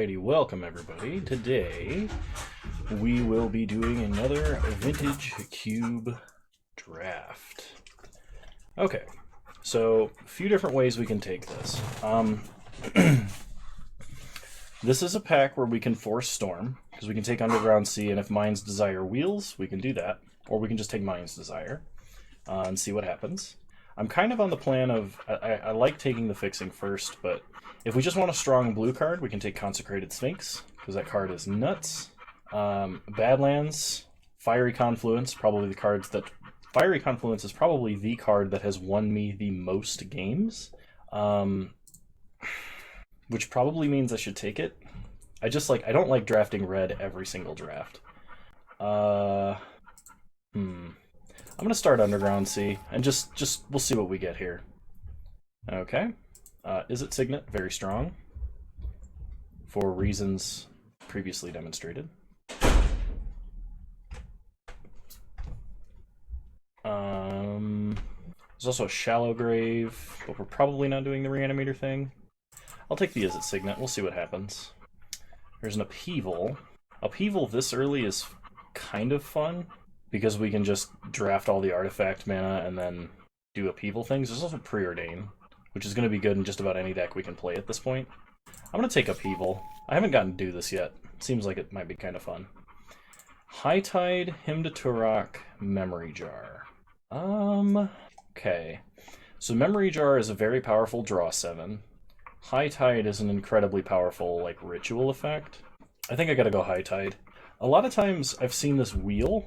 Alrighty, welcome everybody. Today we will be doing another vintage cube draft. Okay, so a few different ways we can take this. This is a pack where we can force Storm, because we can take Underground Sea, and if Mind's Desire wheels, we can do that. Or we can just take Mind's Desire and see what happens. I'm kind of on the plan of, I like taking the fixing first, but if we just want a strong blue card, we can take Consecrated Sphinx, because that card is nuts. Badlands, Fiery Confluence, probably the cards that... Fiery Confluence is probably the card that has won me the most games, which probably means I should take it. I don't like drafting red every single draft. I'm gonna start Underground Sea, and just we'll see what we get here. Okay. Is it Signet? Very strong. For reasons previously demonstrated. There's also a Shallow Grave, but we're probably not doing the Reanimator thing. I'll take the Is it Signet, we'll see what happens. There's an Upheaval. Upheaval this early is kind of fun, because we can just draft all the artifact mana and then do Upheaval things. There's also Preordain, which is going to be good in just about any deck we can play at this point. I'm going to take Upheaval. I haven't gotten to do this yet. Seems like it might be kind of fun. High Tide, Hymn to Turok, Memory Jar. Okay. So Memory Jar is a very powerful draw 7. High Tide is an incredibly powerful, like, ritual effect. I think I gotta go High Tide. A lot of times I've seen this wheel.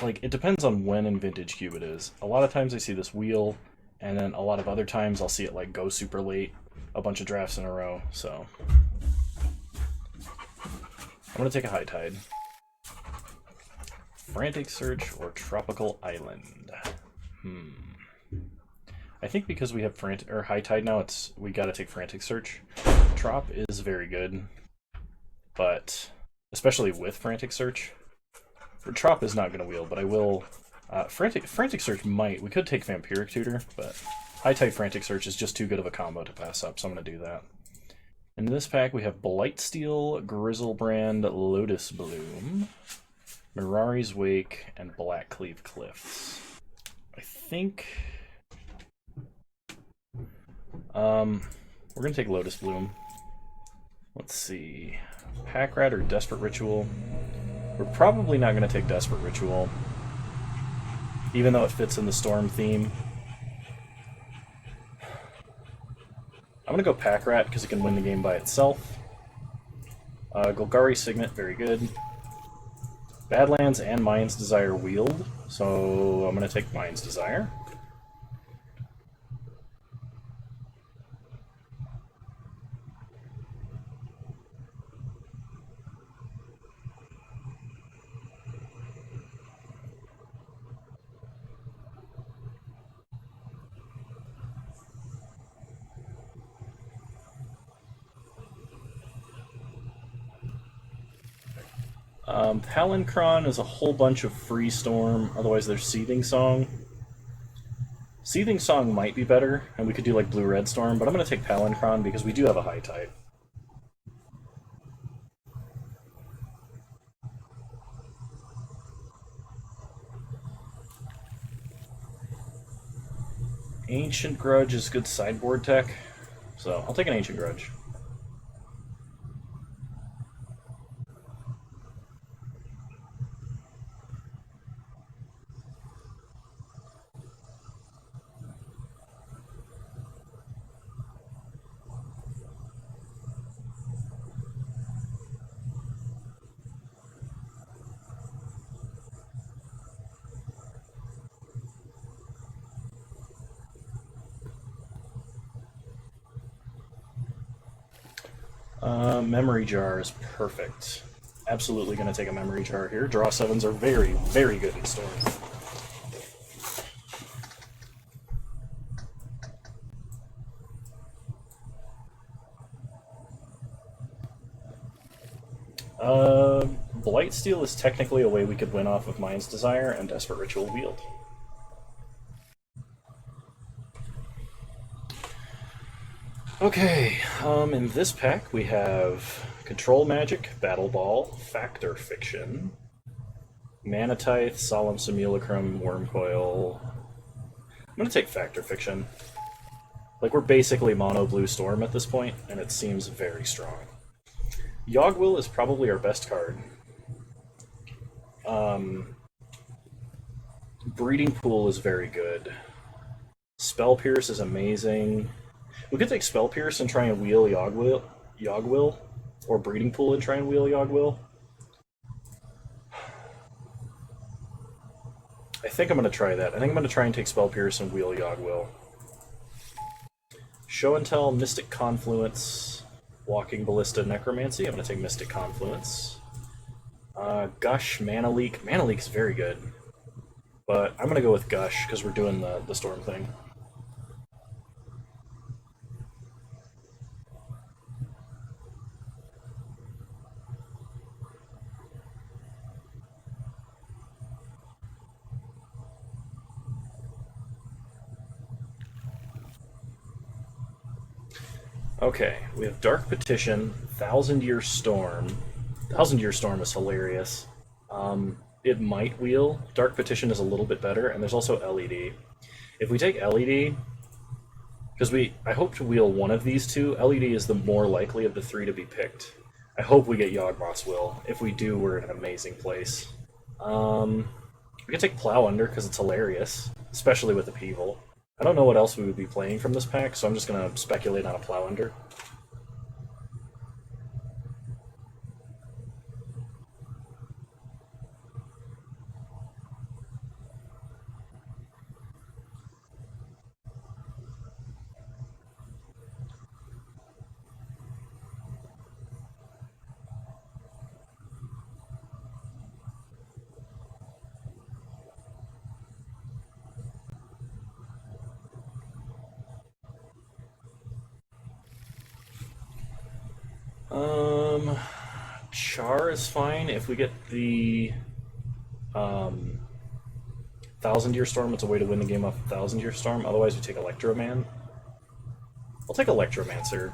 Like, it depends on when in Vintage Cube it is. A lot of times I see this wheel, and then a lot of other times I'll see it, like, go super late, a bunch of drafts in a row, so... I'm gonna take a High Tide. Frantic Search or Tropical Island? I think because we have High Tide now, we gotta take Frantic Search. Trop is very good, but especially with Frantic Search. Trop is not going to wheel, but I will... Frantic Search might. We could take Vampiric Tutor, but High Tide Frantic Search is just too good of a combo to pass up, so I'm going to do that. In this pack, we have Blightsteel, Grizzlebrand, Lotus Bloom, Mirari's Wake, and Blackcleave Cliffs. I think... we're going to take Lotus Bloom. Let's see... Pack Rat or Desperate Ritual? We're probably not going to take Desperate Ritual, even though it fits in the Storm theme. I'm going to go Pack Rat because it can win the game by itself. Golgari Signet, very good. Badlands and Mind's Desire wheeled, so I'm going to take Mind's Desire. Palancron is a whole bunch of free Storm, otherwise there's Seething Song. Seething Song might be better, and we could do like Blue-Red Storm, but I'm going to take Palancron because we do have a High Tide. Ancient Grudge is good sideboard tech, so I'll take an Ancient Grudge. Memory Jar is perfect. Absolutely going to take a Memory Jar here. Draw 7s are very, very good in Storm. Blightsteel is technically a way we could win off of Mind's Desire and Desperate Ritual wheeled. Okay, in this pack we have Control Magic, Battle Ball, Factor Fiction, Manatithe, Solemn Simulacrum, Wormcoil. I'm gonna take Factor Fiction. Like, we're basically mono blue Storm at this point, and it seems very strong. Yawgwill is probably our best card. Breeding Pool is very good. Spell Pierce is amazing. We could take Spell Pierce and try and wheel Yawgwill, or Breeding Pool and try and wheel Yawgwill. I think I'm going to try that. I think I'm going to try and take Spell Pierce and wheel Yawgwill. Show and Tell, Mystic Confluence, Walking Ballista, Necromancy. I'm going to take Mystic Confluence. Gush, Mana Leak. Mana Leak's very good. But I'm going to go with Gush because we're doing the Storm thing. Okay, we have Dark Petition, Thousand Year Storm. Thousand Year Storm is hilarious. It might wheel. Dark Petition is a little bit better, and there's also LED. If we take LED, because I hope to wheel one of these two, LED is the more likely of the three to be picked. I hope we get Yawgmoth's Will. If we do, we're in an amazing place. We can take Plow Under because it's hilarious, especially with Upheaval. I don't know what else we would be playing from this pack, so I'm just going to speculate on a Plow Under. Char is fine. If we get the Thousand Year Storm, it's a way to win the game off Thousand Year Storm. Otherwise, we take Electroman. I'll take Electromancer.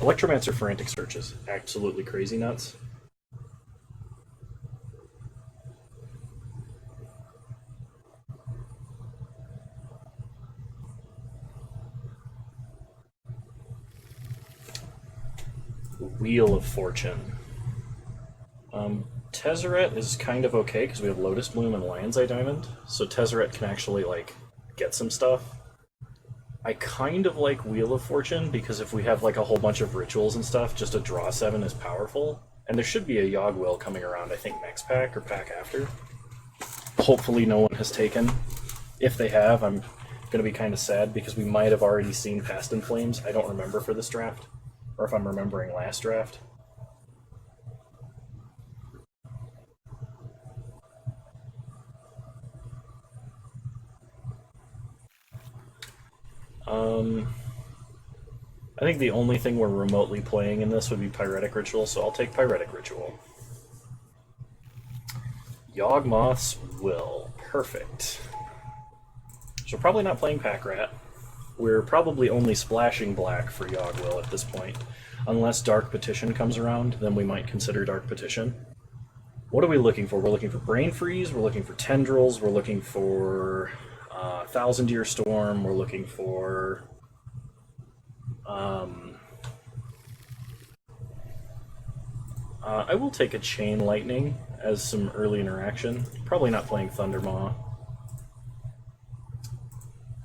Electromancer Frantic Search is absolutely crazy nuts. Wheel of Fortune. Tezzeret is kind of okay because we have Lotus Bloom and Lion's Eye Diamond, so Tezzeret can actually like get some stuff. I kind of like Wheel of Fortune because if we have like a whole bunch of rituals and stuff, just a draw 7 is powerful. And there should be a Yawgwill coming around, I think next pack or pack after. Hopefully no one has taken. If they have, I'm going to be kind of sad because we might have already seen Past in Flames. I don't remember for this draft, or if I'm remembering last draft. I think the only thing we're remotely playing in this would be Pyretic Ritual, so I'll take Pyretic Ritual. Yawgmoth's Will. Perfect. So we're probably not playing Pack Rat. We're probably only splashing black for Yawgwill at this point. Unless Dark Petition comes around, then we might consider Dark Petition. What are we looking for? We're looking for Brain Freeze, we're looking for Tendrils, we're looking for Thousand Year Storm, we're looking for I will take a Chain Lightning as some early interaction. Probably not playing Thundermaw.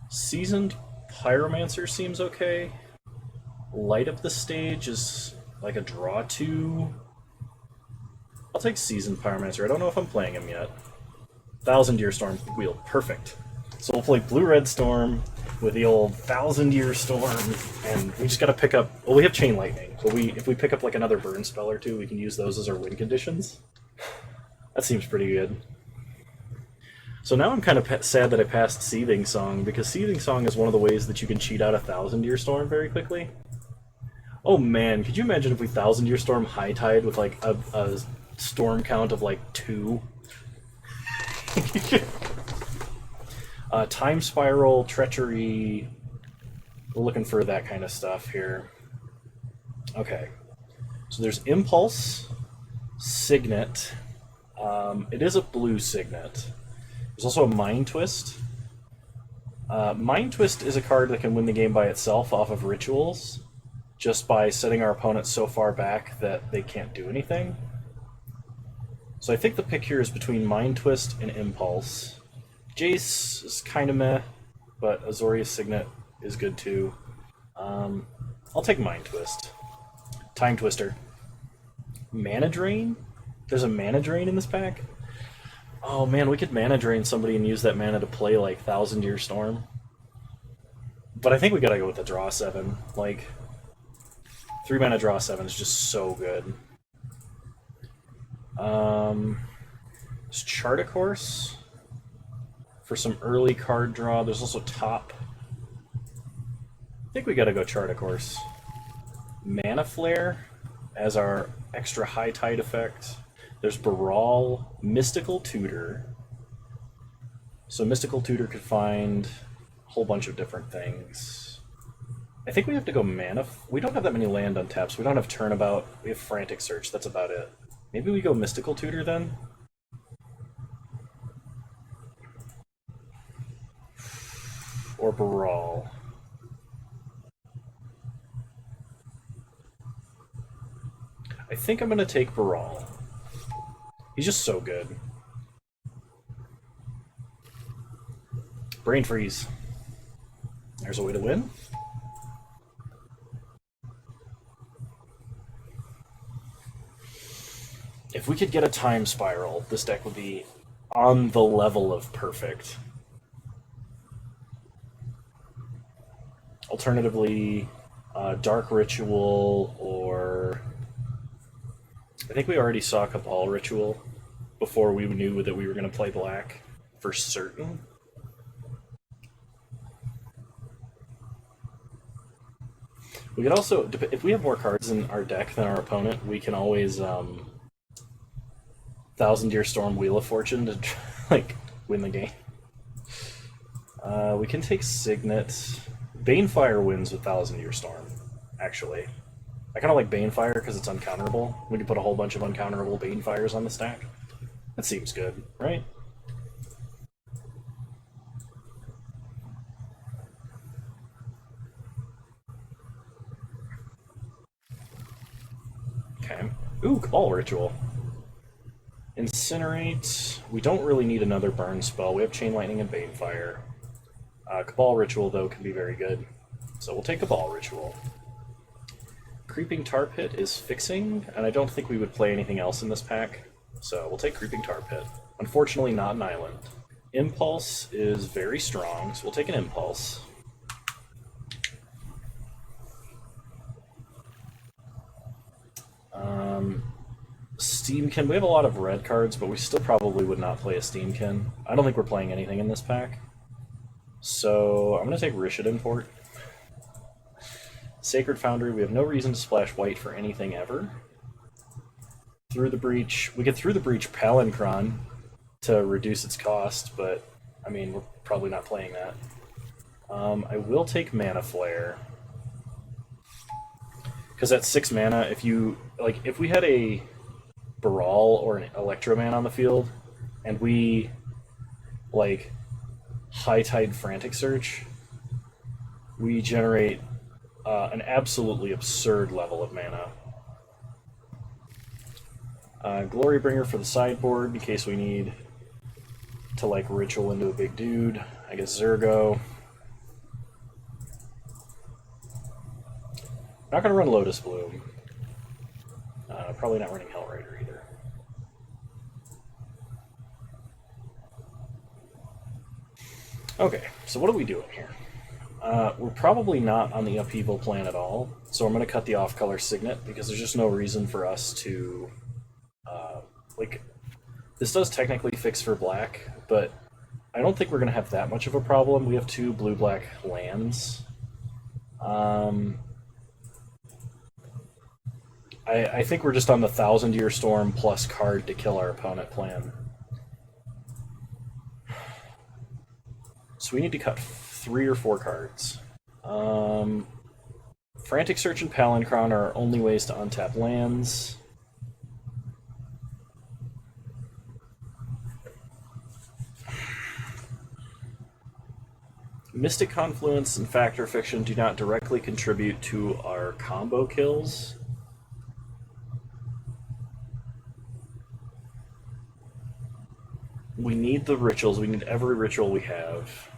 Seasoned Pyromancer seems okay. Light Up the Stage is like a draw 2. I'll take Seasoned Pyromancer. I don't know if I'm playing him yet. Thousand Year Storm wheel. Perfect. So we'll play Blue-Red Storm with the old Thousand Year Storm, and we just gotta pick up... Well, we have Chain Lightning, but if we pick up like another burn spell or two, we can use those as our win conditions. That seems pretty good. So now I'm kind of sad that I passed Seething Song, because Seething Song is one of the ways that you can cheat out a Thousand Year Storm very quickly. Oh man, could you imagine if we Thousand Year Storm High Tide with like a storm count of like 2? Time Spiral, Treachery, we're looking for that kind of stuff here. Okay. So there's Impulse, Signet. It is a blue Signet. There's also a Mind Twist. Mind Twist is a card that can win the game by itself off of rituals, just by setting our opponent so far back that they can't do anything. So I think the pick here is between Mind Twist and Impulse. Jace is kind of meh, but Azorius Signet is good too. I'll take Mind Twist. Time Twister. Mana Drain? There's a Mana Drain in this pack? Oh man, we could Mana Drain somebody and use that mana to play like Thousand Year Storm. But I think we gotta go with the draw 7. Like, 3 mana draw 7 is just so good. There's Chart a Course for some early card draw. There's also Top. I think we gotta go Chart a Course. Mana Flare as our extra high tide effect. There's Baral, Mystical Tutor. So Mystical Tutor could find a whole bunch of different things. I think we have to go mana. We don't have that many land untaps. We don't have Turnabout. We have Frantic Search. That's about it. Maybe we go Mystical Tutor then? Or Baral. I think I'm going to take Baral. He's just so good. Brain Freeze. There's a way to win. If we could get a Time Spiral, this deck would be on the level of perfect. Alternatively, Dark Ritual, or I think we already saw Cabal Ritual before we knew that we were going to play black for certain. We could also, if we have more cards in our deck than our opponent, we can always Thousand Year Storm Wheel of Fortune to like win the game. We can take Signet. Banefire wins with Thousand Year Storm, actually. I kind of like Banefire because it's uncounterable. We can put a whole bunch of uncounterable Banefires on the stack. That seems good, right? Okay. Ooh, Cabal Ritual. Incinerate. We don't really need another burn spell. We have Chain Lightning and Banefire. Cabal Ritual, though, can be very good. So we'll take Cabal Ritual. Creeping Tar Pit is fixing, and I don't think we would play anything else in this pack. So we'll take Creeping Tar Pit. Unfortunately, not an island. Impulse is very strong, so we'll take an Impulse. Steamkin. We have a lot of red cards, but we still probably would not play a Steamkin. I don't think we're playing anything in this pack. So I'm going to take Rishid Import. Sacred Foundry. We have no reason to splash white for anything ever. Through the Breach. We could Through the Breach Palinchron to reduce its cost, but I mean, we're probably not playing that. I will take Mana Flare. Because at 6 mana, if we had a Baral or an Electroman on the field, and we, like, High Tide Frantic Search, we generate an absolutely absurd level of mana. Glorybringer for the sideboard, in case we need to, like, ritual into a big dude. I guess Zergo. Not going to run Lotus Bloom. Probably not running Hellrider either. Okay, so what are we doing here? We're probably not on the Upheaval plan at all, so I'm going to cut the off-color Signet, because there's just no reason for us to... this does technically fix for black, but I don't think we're going to have that much of a problem. We have 2 blue-black lands. I think we're just on the Thousand Year Storm plus card to kill our opponent plan. So we need to cut 3 or 4 cards. Frantic Search and Palinchron are our only ways to untap lands. Mystic Confluence and Fact or Fiction do not directly contribute to our combo kills. We need the rituals. We need every ritual we have.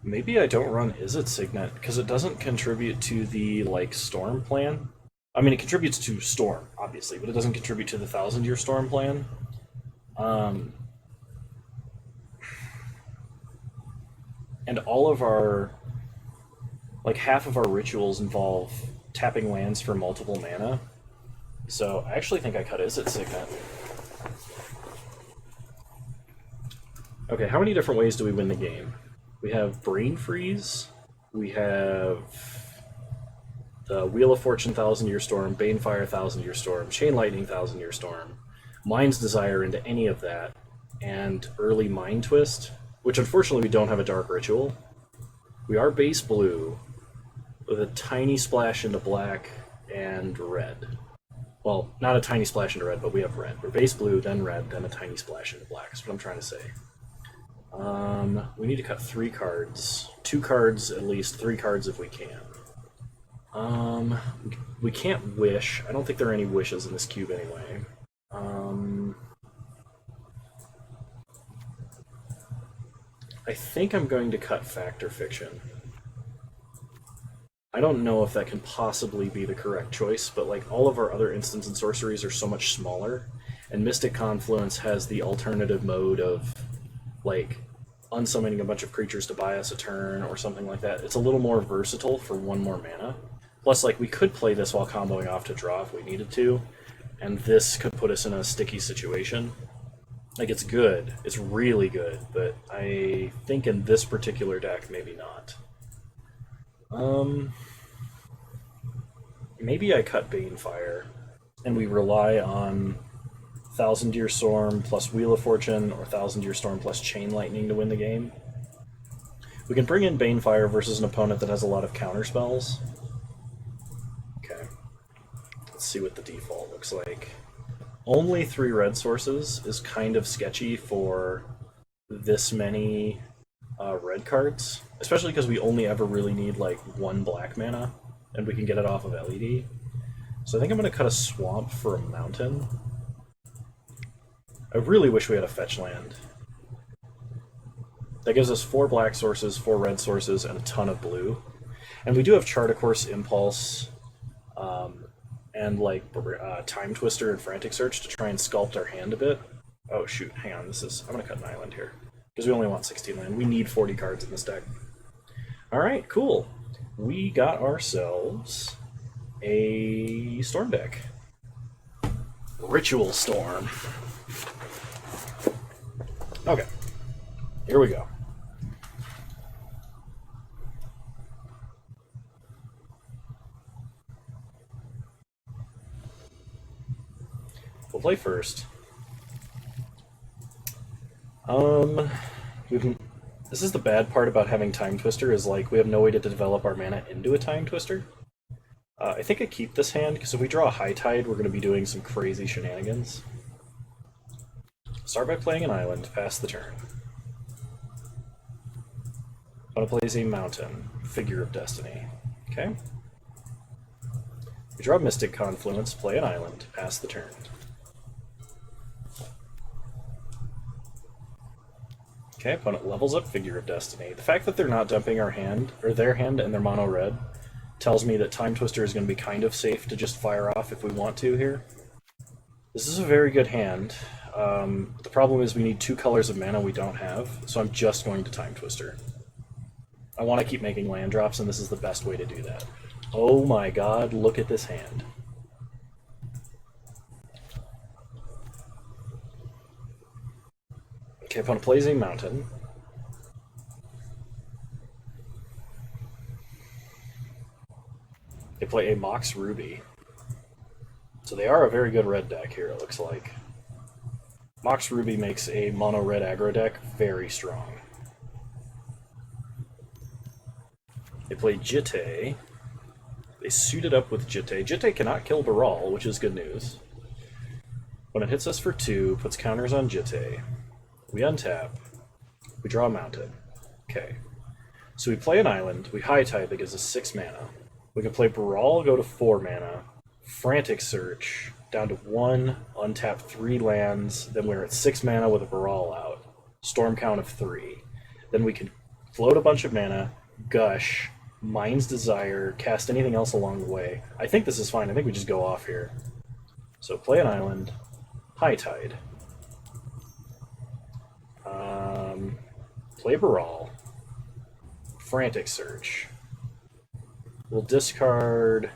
Maybe I don't run Is It Signet, because it doesn't contribute to the, like, Storm plan. I mean, it contributes to Storm, obviously, but it doesn't contribute to the 1,000-year Storm plan. And all of our, like, half of our rituals involve tapping lands for multiple mana. So I actually think I cut Is It Signet. Okay, how many different ways do we win the game? We have Brain Freeze, we have the Wheel of Fortune 1,000-year Storm, Banefire 1,000-year Storm, Chain Lightning 1,000-year Storm, Mind's Desire into any of that, and early Mind Twist, which unfortunately we don't have a Dark Ritual. We are base blue, with a tiny splash into black and red. Well, not a tiny splash into red, but we have red. We're base blue, then red, then a tiny splash into black. That's what I'm trying to say. We need to cut 3 cards. 2 cards at least, 3 cards if we can. We can't wish. I don't think there are any wishes in this cube anyway. I think I'm going to cut Fact or Fiction. I don't know if that can possibly be the correct choice, but like all of our other instants and sorceries are so much smaller, and Mystic Confluence has the alternative mode of like unsummoning a bunch of creatures to buy us a turn or something like that. It's a little more versatile for 1 more mana. Plus, like, we could play this while comboing off to draw if we needed to, and this could put us in a sticky situation. Like, it's good. It's really good, but I think in this particular deck, maybe not. Maybe I cut Banefire, and we rely on 1,000-year Storm plus Wheel of Fortune, or 1,000-year Storm plus Chain Lightning to win the game. We can bring in Banefire versus an opponent that has a lot of counterspells. Okay. Let's see what the default looks like. Only 3 red sources is kind of sketchy for this many red cards, especially because we only ever really need like 1 black mana, and we can get it off of LED. So I think I'm going to cut a Swamp for a Mountain. I really wish we had a fetch land. That gives us 4 black sources, 4 red sources, and a ton of blue. And we do have Chart a Course, Impulse, and like Time Twister and Frantic Search to try and sculpt our hand a bit. Oh shoot, hang on, I'm gonna cut an island here. Because we only want 16 land. We need 40 cards in this deck. Alright, cool. We got ourselves a Storm deck. Ritual Storm. Okay, here we go. We'll play first. This is the bad part about having Time Twister, is like we have no way to develop our mana into a Time Twister. I think I keep this hand, because if we draw a High Tide, we're going to be doing some crazy shenanigans. Start by playing an island, pass the turn. Opponent plays a mountain, Figure of Destiny. Okay. We draw Mystic Confluence, play an island, pass the turn. Okay, opponent levels up Figure of Destiny. The fact that they're not dumping our hand, or their hand, and they're mono red, tells me that Time Twister is going to be kind of safe to just fire off if we want to here. This is a very good hand. The problem is we need 2 colors of mana we don't have, so I'm just going to Time Twister. I want to keep making land drops, and this is the best way to do that. Oh my god, look at this hand. Okay, opponent plays a mountain. They play a Mox Ruby. So they are a very good red deck here, it looks like. Mox Ruby makes a mono-red aggro deck very strong. They play Jitte. They suited up with Jitte. Jitte cannot kill Baral, which is good news. When it hits us for 2, puts counters on Jitte. We untap. We draw a mountain. Okay. So we play an island. We high tide that gives us 6 mana. We can play Baral, go to 4 mana. Frantic Search, down to 1, untap 3 lands. Then we're at 6 mana with a Baral out. Storm count of 3. Then we can float a bunch of mana, gush, Mind's Desire, cast anything else along the way. I think this is fine. I think we just go off here. So play an island, high tide. Play Baral, Frantic Search. We'll discard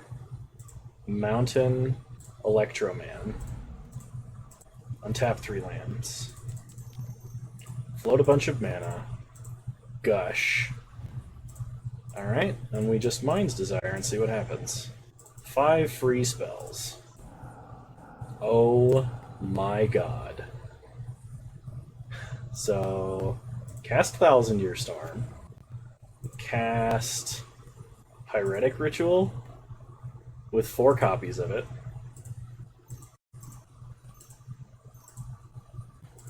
Mountain, Electroman. Untap 3 lands. Float a bunch of mana. Gush. Alright, and we just Mind's Desire and see what happens. 5 free spells. Oh my god. So, cast Thousand Year Storm. Cast Pyretic Ritual with 4 copies of it.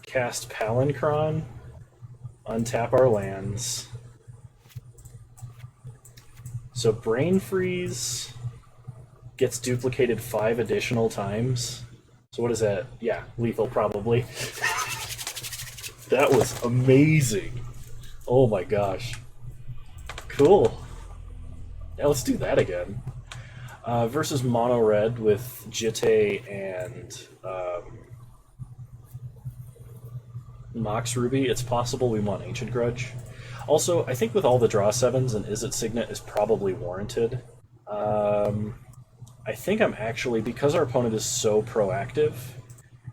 Cast Palancron. Untap our lands. So Brain Freeze gets duplicated 5 additional times. So what is that? Yeah, lethal probably. That was amazing. Oh my gosh. Cool. Yeah, let's do that again. Versus Mono Red with Jitte and Mox Ruby, it's possible we want Ancient Grudge. Also, I think with all the draw 7s, an Izzet Signet is probably warranted. I think I'm actually, because our opponent is so proactive,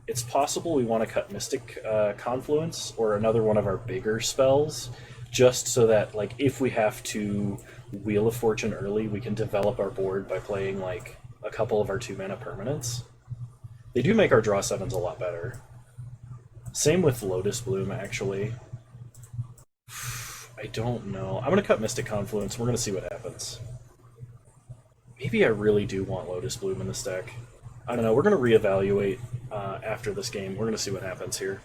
it's possible we want to cut Mystic Confluence or another one of our bigger spells, just so that, like, if we have to Wheel of Fortune early, we can develop our board by playing, like, a couple of our 2-mana permanents. They do make our draw 7s a lot better. Same with Lotus Bloom, actually. I don't know. I'm going to cut Mystic Confluence. We're going to see what happens. Maybe I really do want Lotus Bloom in this deck. I don't know. We're going to reevaluate after this game. We're going to see what happens here.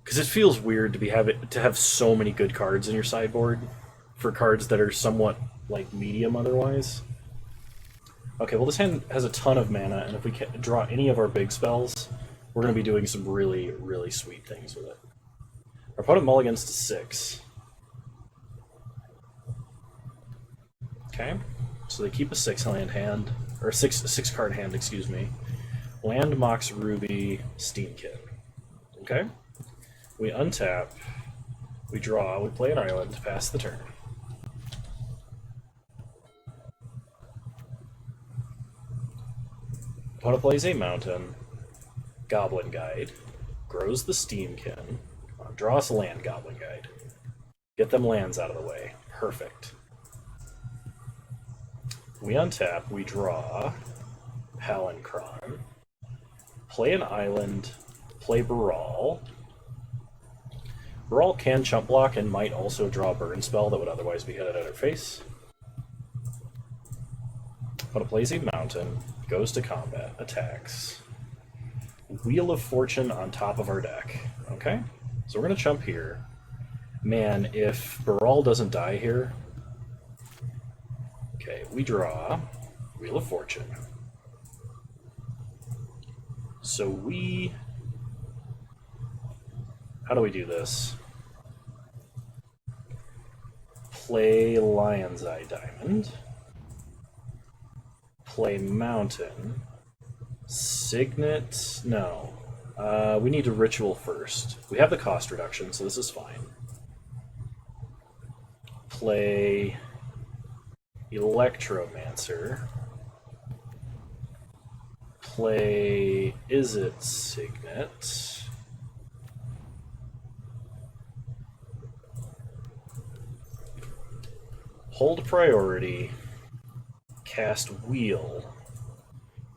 Because it feels weird to have so many good cards in your sideboard for cards that are somewhat like medium otherwise. Okay, well this hand has a ton of mana, and if we can draw any of our big spells, we're going to be doing some really, really sweet things with it. Our opponent mulligans to 6. Okay, so they keep a 6-land hand, or 6-card hand, excuse me. Land, Mox Ruby, Steamkin. Okay, we untap, we draw, we play an island, pass the turn. Opponent plays a mountain, Goblin Guide, grows the Steamkin, draw us a land, Goblin Guide. Get them lands out of the way. Perfect. We untap, we draw Palancron, play an island, play Baral. Baral can chump block and might also draw a burn spell that would otherwise be headed at our face. Opponent plays a mountain, goes to combat, attacks. Wheel of Fortune on top of our deck. Okay, so we're going to chump here. Man, if Baral doesn't die here... Okay, we draw Wheel of Fortune. So we... How do we do this? Play Lion's Eye Diamond. Play Mountain. Signet... No. We need to Ritual first. We have the cost reduction, so this is fine. Play Electromancer. Play Izzet Signet. Hold priority. Cast Wheel.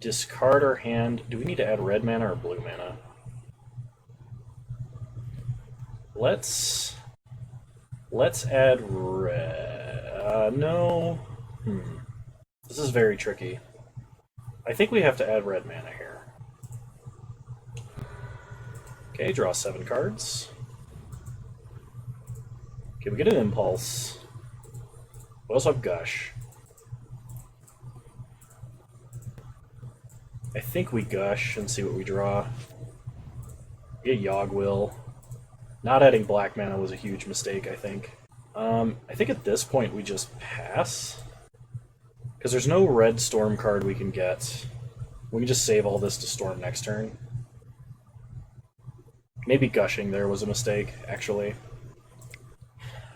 Discard our hand. Do we need to add red mana or blue mana? Let's add red. No. Does This is very tricky. I think we have to add red mana here. Okay, draw 7 cards. Okay, we get an Impulse. We also have Gush. I think we Gush and see what we draw. We get Yawgmoth. Not adding black mana was a huge mistake, I think. I think at this point we just pass. Because there's no red Storm card we can get. We can just save all this to Storm next turn. Maybe Gushing there was a mistake, actually.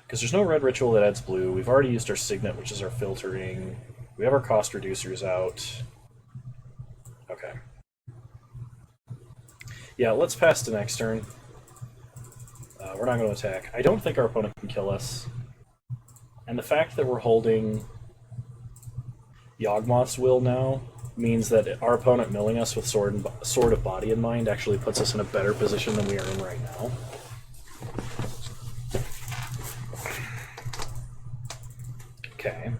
Because there's no red ritual that adds blue. We've already used our Signet, which is our filtering. We have our cost reducers out. Okay. Yeah, let's pass to next turn. We're not going to attack. I don't think our opponent can kill us. And the fact that we're holding Yawgmoth's Will now means that our opponent milling us with Sword of Body in Mind actually puts us in a better position than we are in right now. Okay.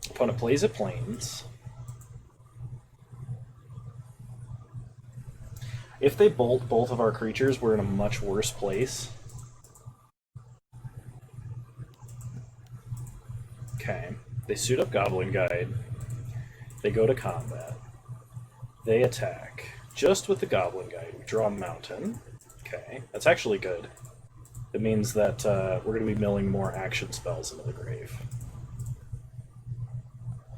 Opponent plays at Plains. If they bolt both of our creatures, we're in a much worse place. Okay. They suit up Goblin Guide. They go to combat. They attack. Just with the Goblin Guide, we draw a Mountain. Okay. That's actually good. It means that we're going to be milling more action spells into the grave.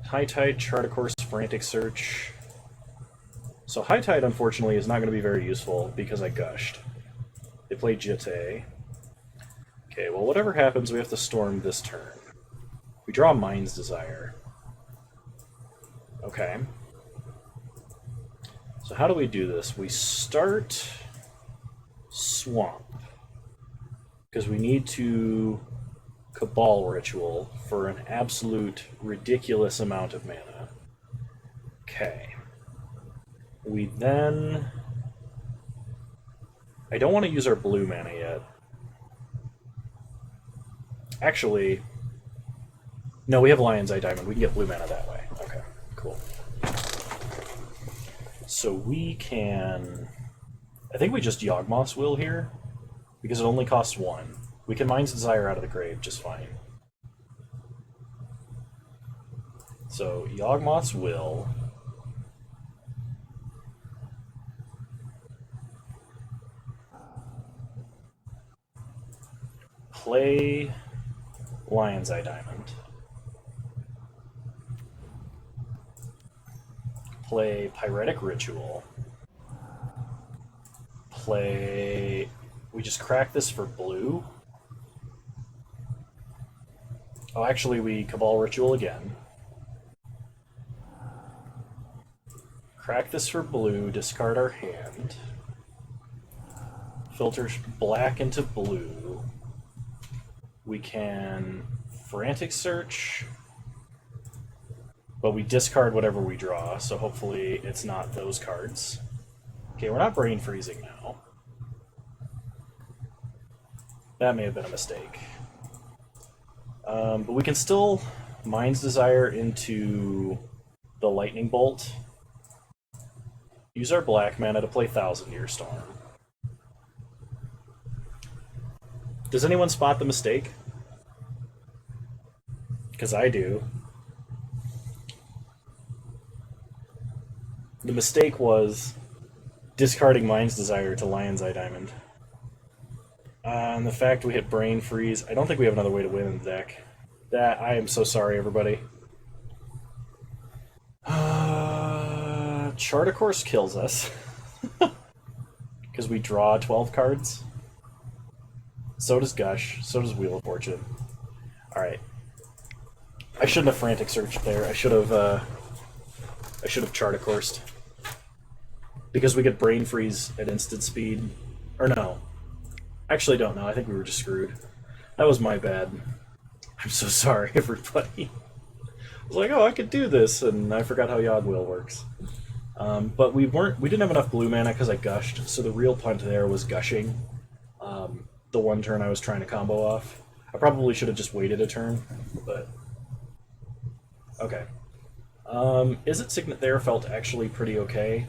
High Tide, Chart a Course, Frantic Search. So High Tide, unfortunately, is not going to be very useful because I gushed. They play Jitte. Okay, well, whatever happens, we have to Storm this turn. We draw Mind's Desire. Okay. So how do we do this? We start Swamp. Because we need to Cabal Ritual for an absolute ridiculous amount of mana. Okay. We then... I don't want to use our blue mana yet. Actually... No, we have Lion's Eye Diamond. We can get blue mana that way. Okay, cool. So we can... I think we just Yawgmoth's Will here, because it only costs 1. We can Mind's Desire out of the grave just fine. So, Yawgmoth's Will... Play Lion's Eye Diamond. Play Pyretic Ritual. Play... We just crack this for blue. Oh, actually, we Cabal Ritual again. Crack this for blue, discard our hand. Filter black into blue. We can Frantic Search, but we discard whatever we draw, so hopefully it's not those cards. Okay, we're not Brain Freezing now. That may have been a mistake. But we can still Mind's Desire into the Lightning Bolt. Use our black mana to play Thousand Year Storm. Does anyone spot the mistake? Because I do. The mistake was discarding Mind's Desire to Lion's Eye Diamond. And the fact we hit Brain Freeze, I don't think we have another way to win in the deck. That, I am so sorry, everybody. Chart a Course kills us. Because we draw 12 cards. So does Gush. So does Wheel of Fortune. Alright. I shouldn't have Frantic Searched there. I should have Chart a Coursed. Because we get Brain Freeze at instant speed. Or no. Actually, don't know. I think we were just screwed. That was my bad. I'm so sorry, everybody. I was like, oh, I could do this, and I forgot how Yawgmoth works. But we didn't have enough blue mana because I gushed, so the real punt there was gushing. The one turn I was trying to combo off. I probably should have just waited a turn, but okay. Is It Signet there felt actually pretty okay.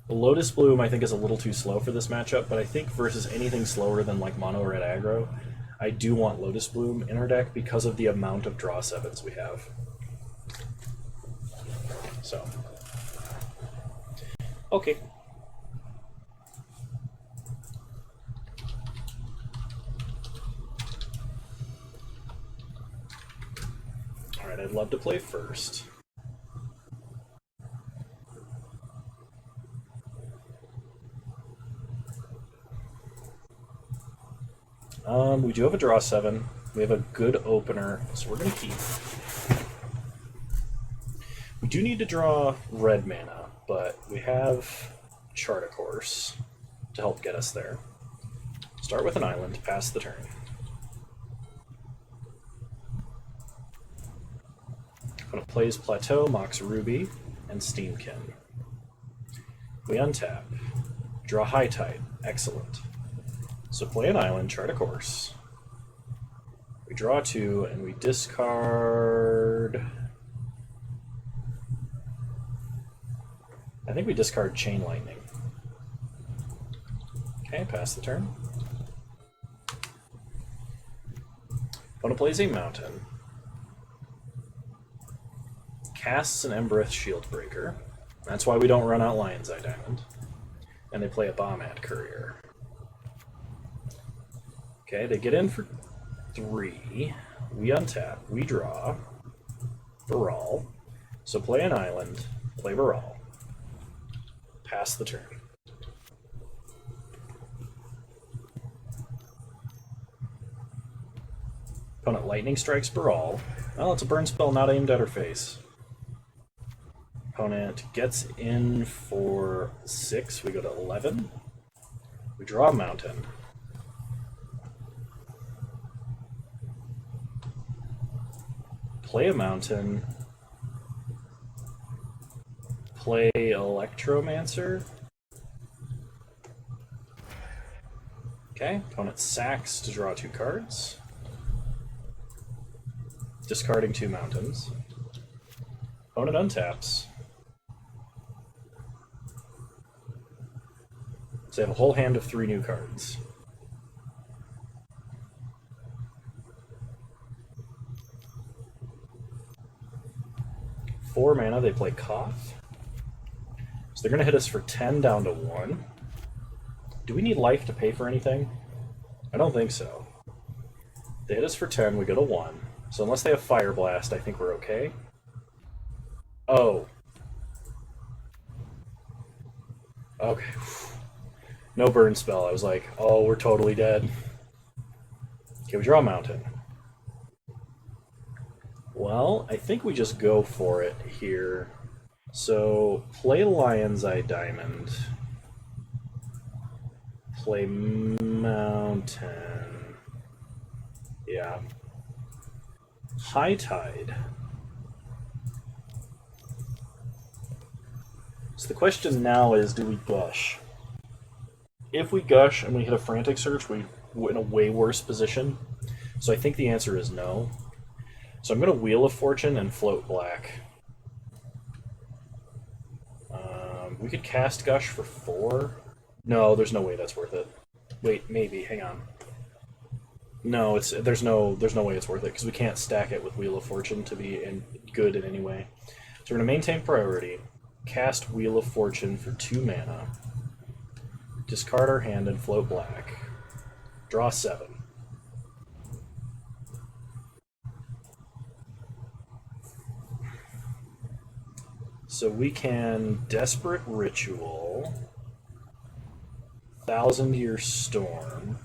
The Lotus Bloom I think is a little too slow for this matchup, but I think versus anything slower than like Mono Red Aggro, I do want Lotus Bloom in our deck because of the amount of draw 7s we have. So, okay. Alright, I'd love to play first. We do have a draw 7. We have a good opener, so we're going to keep. We do need to draw red mana, but we have Chart a Course to help get us there. Start with an island, pass the turn. Opponent plays Plateau, Mox Ruby, and Steamkin. We untap. Draw High Tide. Excellent. So play an island, Chart a Course. We draw 2, and we discard... I think we discard Chain Lightning. Okay, pass the turn. Opponent plays a mountain. Casts an Embereth Shieldbreaker. That's why we don't run out Lion's Eye Diamond. And they play a Bombat Courier. Okay, they get in for 3. We untap. We draw. Baral. So play an island. Play Baral. Pass the turn. Opponent Lightning Strikes Baral. Well, it's a burn spell not aimed at her face. Opponent gets in for 6. We go to 11. We draw a mountain. Play a mountain. Play Electromancer. Okay, opponent sacks to draw 2 cards. Discarding 2 mountains. Opponent untaps. So they have a whole hand of 3 new cards. Four mana, they play Koth. So they're going to hit us for 10 down to 1. Do we need life to pay for anything? I don't think so. They hit us for 10, we go to 1. So unless they have Fire Blast, I think we're okay. Oh. Okay. No burn spell. I was like, oh, we're totally dead. Okay, we draw a mountain. Well, I think we just go for it here. So, play Lion's Eye Diamond. Play Mountain. Yeah. High Tide. So the question now is, do we gush? If we gush and we hit a Frantic Search, we're in a way worse position. So I think the answer is no. So I'm going to Wheel of Fortune and float black. We could cast Gush for 4. No, there's no way that's worth it. Wait, maybe. Hang on. No, there's no way it's worth it because we can't stack it with Wheel of Fortune to be good in any way. So we're going to maintain priority. Cast Wheel of Fortune for 2 mana. Discard our hand and float black. Draw 7. So we can Desperate Ritual, 1,000-Year Storm,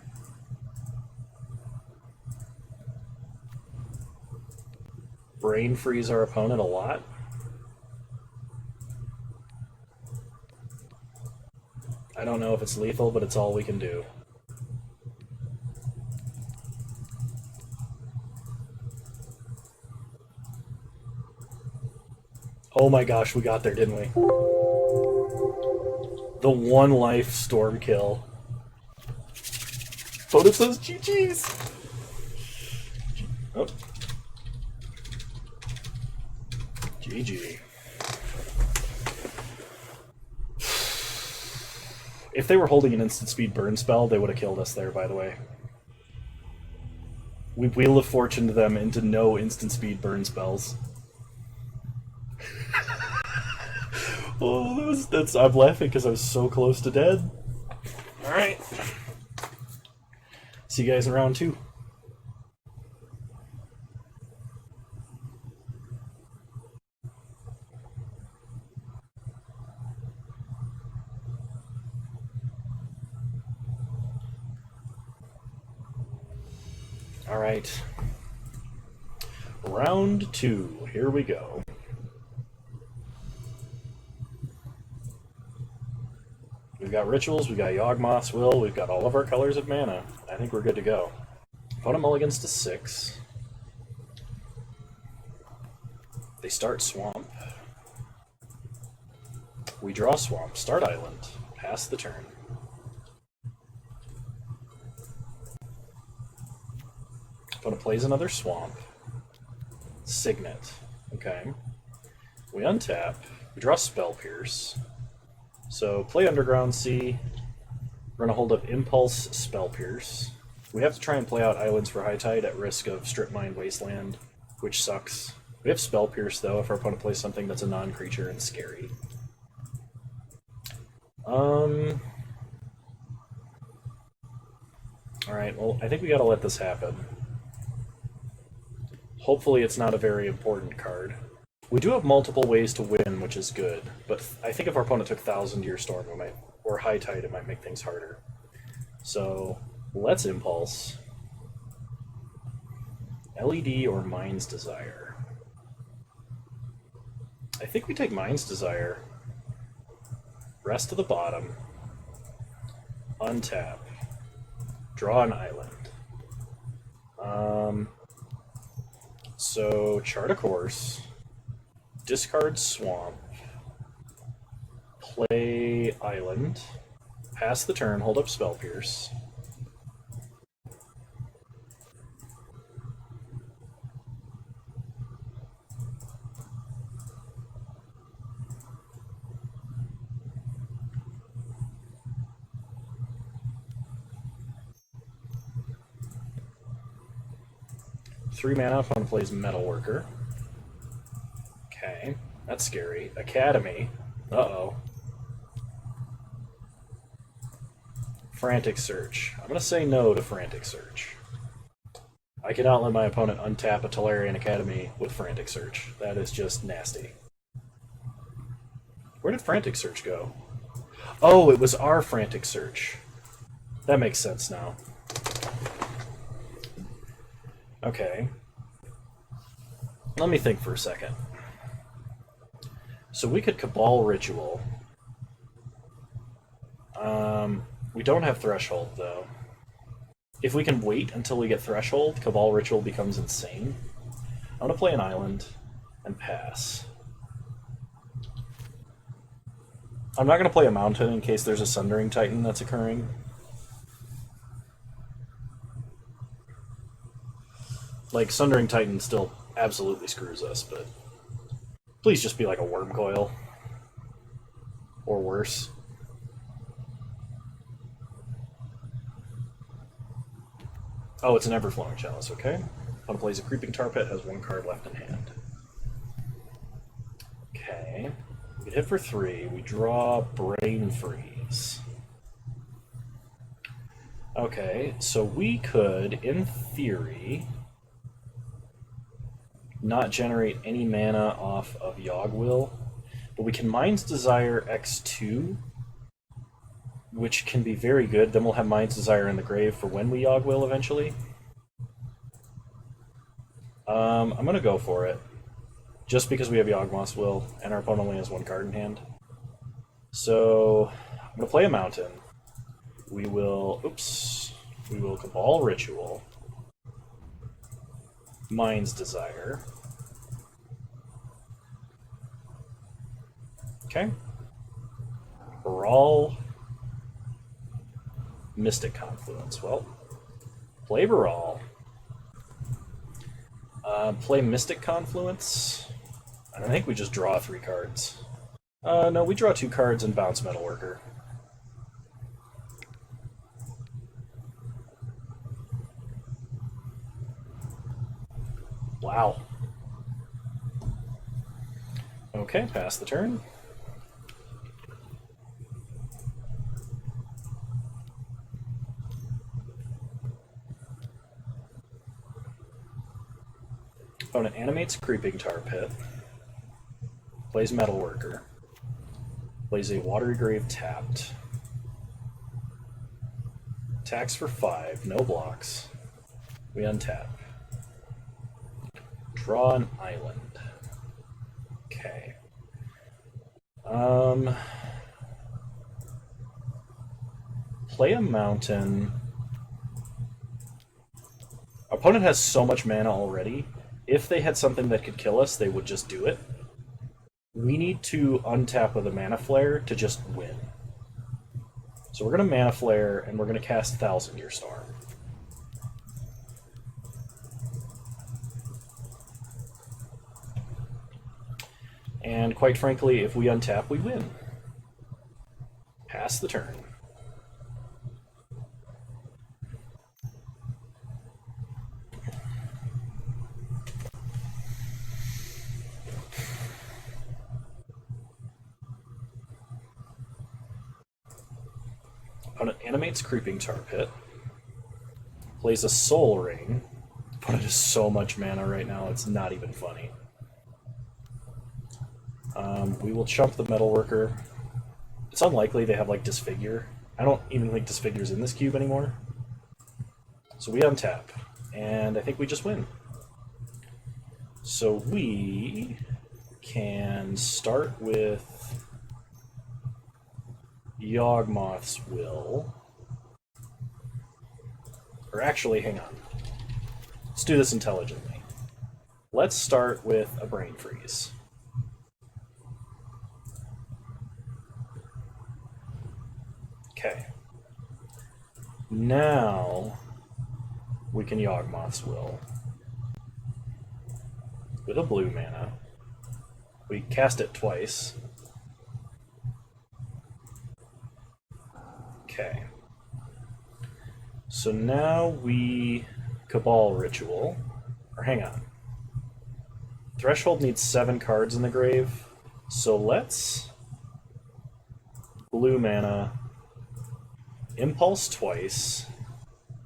Brain Freeze our opponent a lot. I don't know if it's lethal, but it's all we can do. Oh my gosh, we got there, didn't we? The 1 life storm kill. opponent says GG's. Oh. GG. If they were holding an instant speed burn spell, they would have killed us there, by the way. We Wheel of Fortuned them into no instant speed burn spells. Oh, I'm laughing because I was so close to dead. Alright. See you guys in round 2. Alright. Round 2. Here we go. We've got rituals, we've got Yawgmoth's Will, we've got all of our colors of mana. I think we're good to go. Opponent mulligans to 6. They start Swamp. We draw Swamp, start Island, pass the turn. Opponent plays another Swamp. Signet. Okay. We untap. We draw Spell Pierce. So play Underground Sea. We're going to hold up Impulse, Spell Pierce. We have to try and play out Islands for High Tide at risk of Strip Mine Wasteland, which sucks. We have Spell Pierce, though, if our opponent plays something that's a non-creature and scary. Alright, well, I think we gotta let this happen. Hopefully it's not a very important card. We do have multiple ways to win, which is good, but I think if our opponent took Thousand Year Storm, or High Tide, it might make things harder. So, let's Impulse. LED or Mind's Desire? I think we take Mind's Desire. Rest to the bottom. Untap. Draw an island. So, chart a course. Discard Swamp. Play Island. Pass the turn, hold up Spell Pierce. Three mana, opponent plays Metalworker. Okay, that's scary. Academy. Uh-oh. Frantic Search. I'm going to say no to Frantic Search. I cannot let my opponent untap a Tolarian Academy with Frantic Search. That is just nasty. Where did Frantic Search go? Oh, it was our Frantic Search. That makes sense now. Okay. Let me think for a second. So we could Cabal Ritual. We don't have Threshold, though. If we can wait until we get Threshold, Cabal Ritual becomes insane. I'm going to play an island and pass. I'm not going to play a mountain in case there's a Sundering Titan that's occurring. Like, Sundering Titan still absolutely screws us, but please just be like a Worm Coil. Or worse. Oh, it's an Everflowing Chalice, okay. Opponent plays a Creeping Tar Pit, has 1 card left in hand. Okay. We get hit for 3. We draw Brain Freeze. Okay, so we could, in theory, not generate any mana off of Yawg-Will, but we can Mind's Desire X2, which can be very good. Then we'll have Mind's Desire in the grave for when we Yawg-Will eventually. I'm going to go for it, just because we have Yawgmoth's Will, and our opponent only has 1 card in hand. So, I'm going to play a mountain. We will Cabal Ritual. Mind's Desire. Okay. Brawl. Mystic Confluence. Well, Play Baral. Play Mystic Confluence. I think we just draw 3 cards. No, we draw 2 cards and bounce Metalworker. Wow. Okay, pass the turn. Opponent animates Creeping Tar Pit. Plays Metalworker. Plays a Watery Grave tapped. Attacks for 5, no blocks. We untap. Draw an island. Okay. Play a mountain. Our opponent has so much mana already. If they had something that could kill us, they would just do it. We need to untap with a Mana Flare to just win. So we're going to Mana Flare, and we're going to cast Thousand Year Storm. And quite frankly, if we untap, we win. Pass the turn. Opponent animates Creeping Tar Pit. Plays a Soul Ring. Opponent has so much mana right now, it's not even funny. We will chump the Metalworker. It's unlikely they have, like, Disfigure. I don't even think Disfigure's in this cube anymore. So we untap, and I think we just win. So we can start with Yawgmoth's Will. Or actually, hang on. Let's do this intelligently. Let's start with a Brain Freeze. Okay. Now we can Yawgmoth's Will. With a blue mana. We cast it twice. Okay. So now we Cabal Ritual. Or hang on. Threshold needs 7 cards in the grave. So let's blue mana, Impulse twice,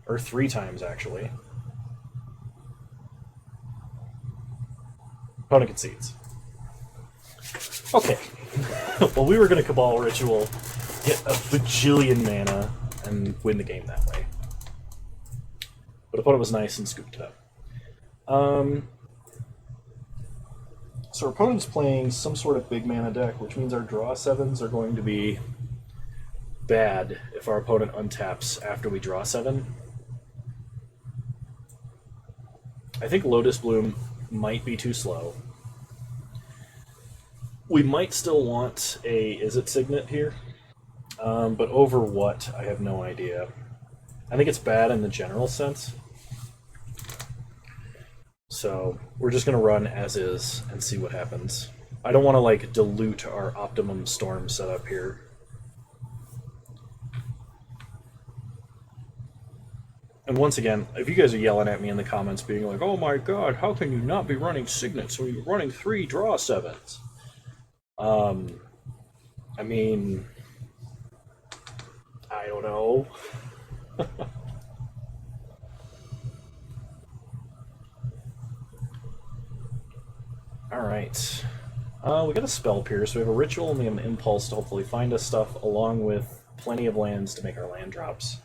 or 3 times actually. Opponent concedes. Okay. Well, we were going to Cabal Ritual, get a bajillion mana, and win the game that way. But opponent was nice and scooped it up. So our opponent's playing some sort of big mana deck, which means our draw 7s are going to be bad if our opponent untaps after we draw 7. I think Lotus Bloom might be too slow. We might still want a Izzet Signet here, but over what, I have no idea. I think it's bad in the general sense. So we're just going to run as is and see what happens. I don't want to, like, dilute our Optimum Storm setup here. And once again, if you guys are yelling at me in the comments being like, oh my god, how can you not be running Signets when you're running 3 draw 7s? I mean, I don't know. Alright. We got a Spell Pierce, we have a Ritual, and we have an Impulse to hopefully find us stuff, along with plenty of lands to make our land drops.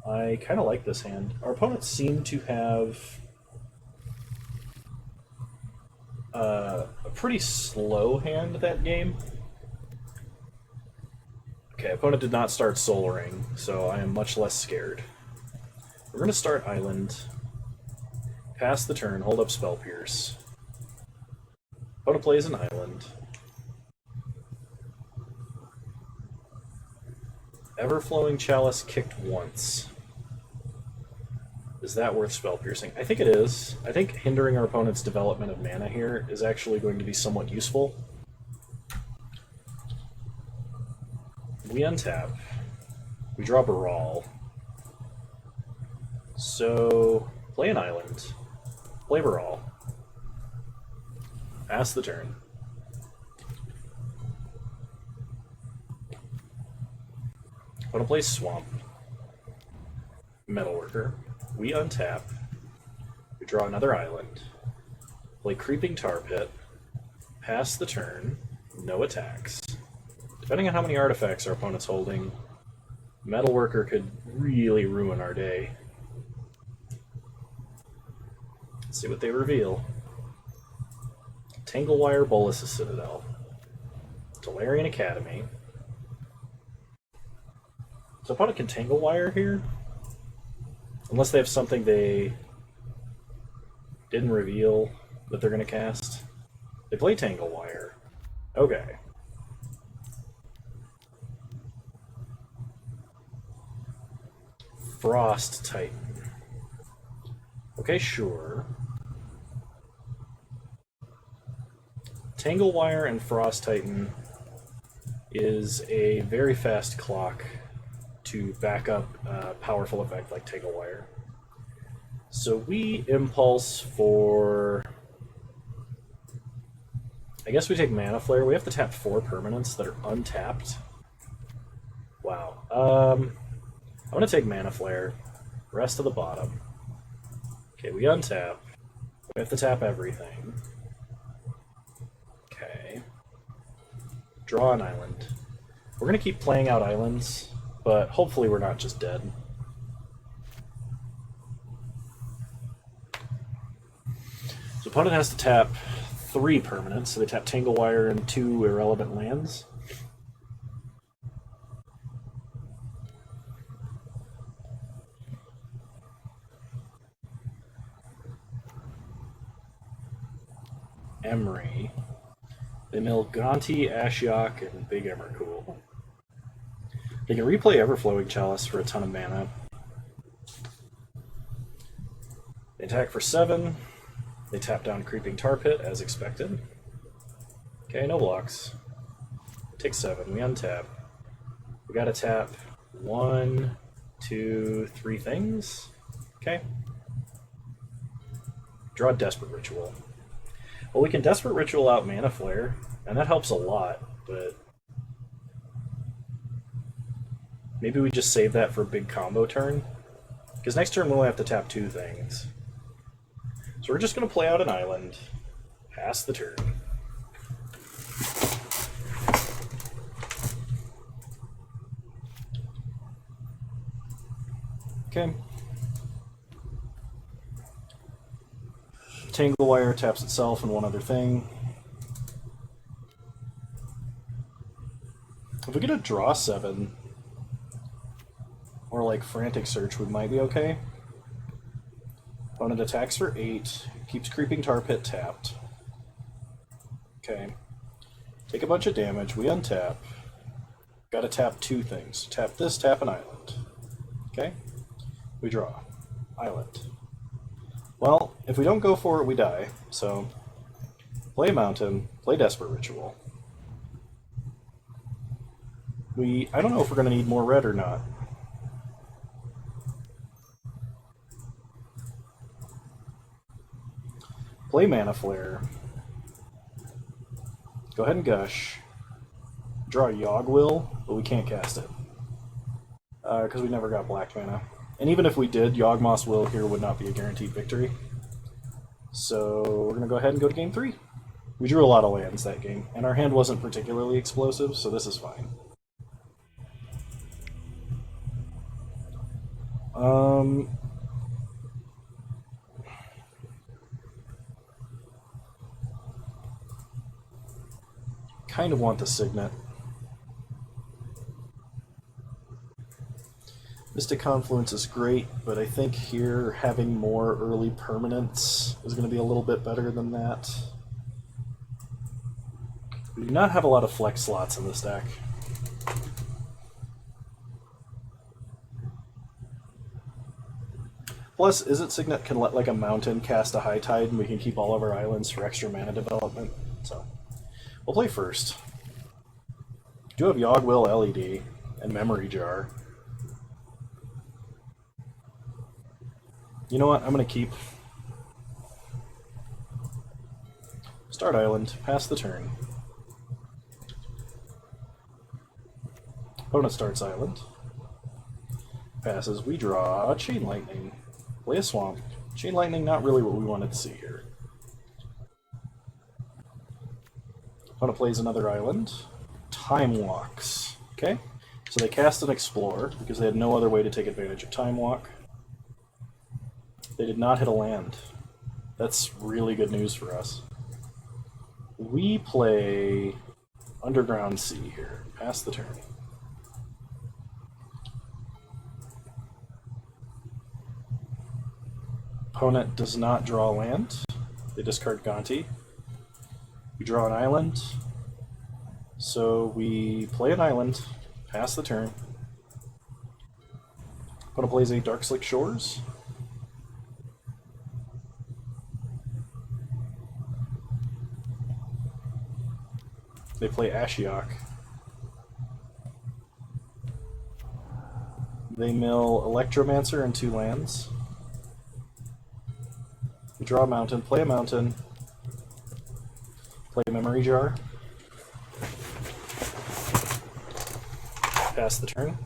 I kind of like this hand. Our opponents seem to have a pretty slow hand that game. Okay, opponent did not start Soul Ring, so I am much less scared. We're going to start Island, pass the turn, hold up Spell Pierce. Opponent plays an Island. Everflowing Chalice kicked once. Is that worth spell piercing? I think it is. I think hindering our opponent's development of mana here is actually going to be somewhat useful. We untap. We draw Baral. So, play an island. Play Baral. Pass the turn. Want to play Swamp. Metalworker. We untap. We draw another island. Play Creeping Tar Pit. Pass the turn. No attacks. Depending on how many artifacts our opponent's holding, Metalworker could really ruin our day. Let's see what they reveal. Tanglewire, Bolas' Citadel. Tolarian Academy. So opponent can Tanglewire here? Unless they have something they didn't reveal that they're going to cast. They play Tanglewire. Okay. Frost Titan. Okay, sure. Tanglewire and Frost Titan is a very fast clock to back up a powerful effect like Tanglewire. So we impulse for... I guess we take Mana Flare. We have to tap 4 permanents that are untapped. Wow. I'm going to take Mana Flare. Rest of the bottom. Okay, we untap. We have to tap everything. Okay. Draw an island. We're going to keep playing out islands, but hopefully we're not just dead. So opponent has to tap 3 permanents, so they tap Tanglewire and 2 irrelevant lands. Emery. They mill Gonti, Ashiok, and Big Emrakul. They can replay Everflowing Chalice for a ton of mana. They attack for 7. They tap down Creeping Tar Pit, as expected. Okay, no blocks. Take 7. We untap. We gotta tap 1, 2, 3 things. Okay. Draw Desperate Ritual. Well, we can Desperate Ritual out Mana Flare, and that helps a lot, but maybe we just save that for a big combo turn, because next turn we'll have to tap 2 things. So we're just going to play out an island, pass the turn. Okay. Tanglewire taps itself and 1 other thing. If we get a draw 7, or like Frantic Search, we might be okay. Opponent attacks for 8, keeps Creeping Tar Pit tapped. Okay. Take a bunch of damage, we untap. Gotta tap 2 things. Tap this, tap an island. Okay? We draw. Island. Well, if we don't go for it, we die. So, play Mountain, play Desperate Ritual. I don't know if we're going to need more red or not. Play Mana Flare. Go ahead and Gush. Draw a Yawgmoth, but we can't cast it. Because we never got black mana. And even if we did, Yawgmoth's Will here would not be a guaranteed victory. So we're going to go ahead and go to game 3. We drew a lot of lands that game, and our hand wasn't particularly explosive, so this is fine. Kind of want the Signet. Mystic Confluence is great, but I think here having more early permanents is going to be a little bit better than that. We do not have a lot of flex slots in this deck. Plus, Izzet Signet can let like a mountain cast a high tide, and we can keep all of our islands for extra mana development. So, we'll play first. Do have Yawgwill LED and Memory Jar. You know what? I'm going to keep. Start island, pass the turn. Opponent starts island. Passes, we draw Chain Lightning. Play a swamp. Chain Lightning, not really what we wanted to see here. Opponent plays another island. Time Walks. Okay, so they cast an Explore because they had no other way to take advantage of Time Walk. They did not hit a land. That's really good news for us. We play Underground Sea here. Pass the turn. Opponent does not draw land. They discard Gonti. We draw an island. So we play an island, pass the turn. Opponent plays a Darkslick Shores. They play Ashiok. They mill Electromancer and 2 lands. We draw a mountain, play a mountain, play a Memory Jar, pass the turn.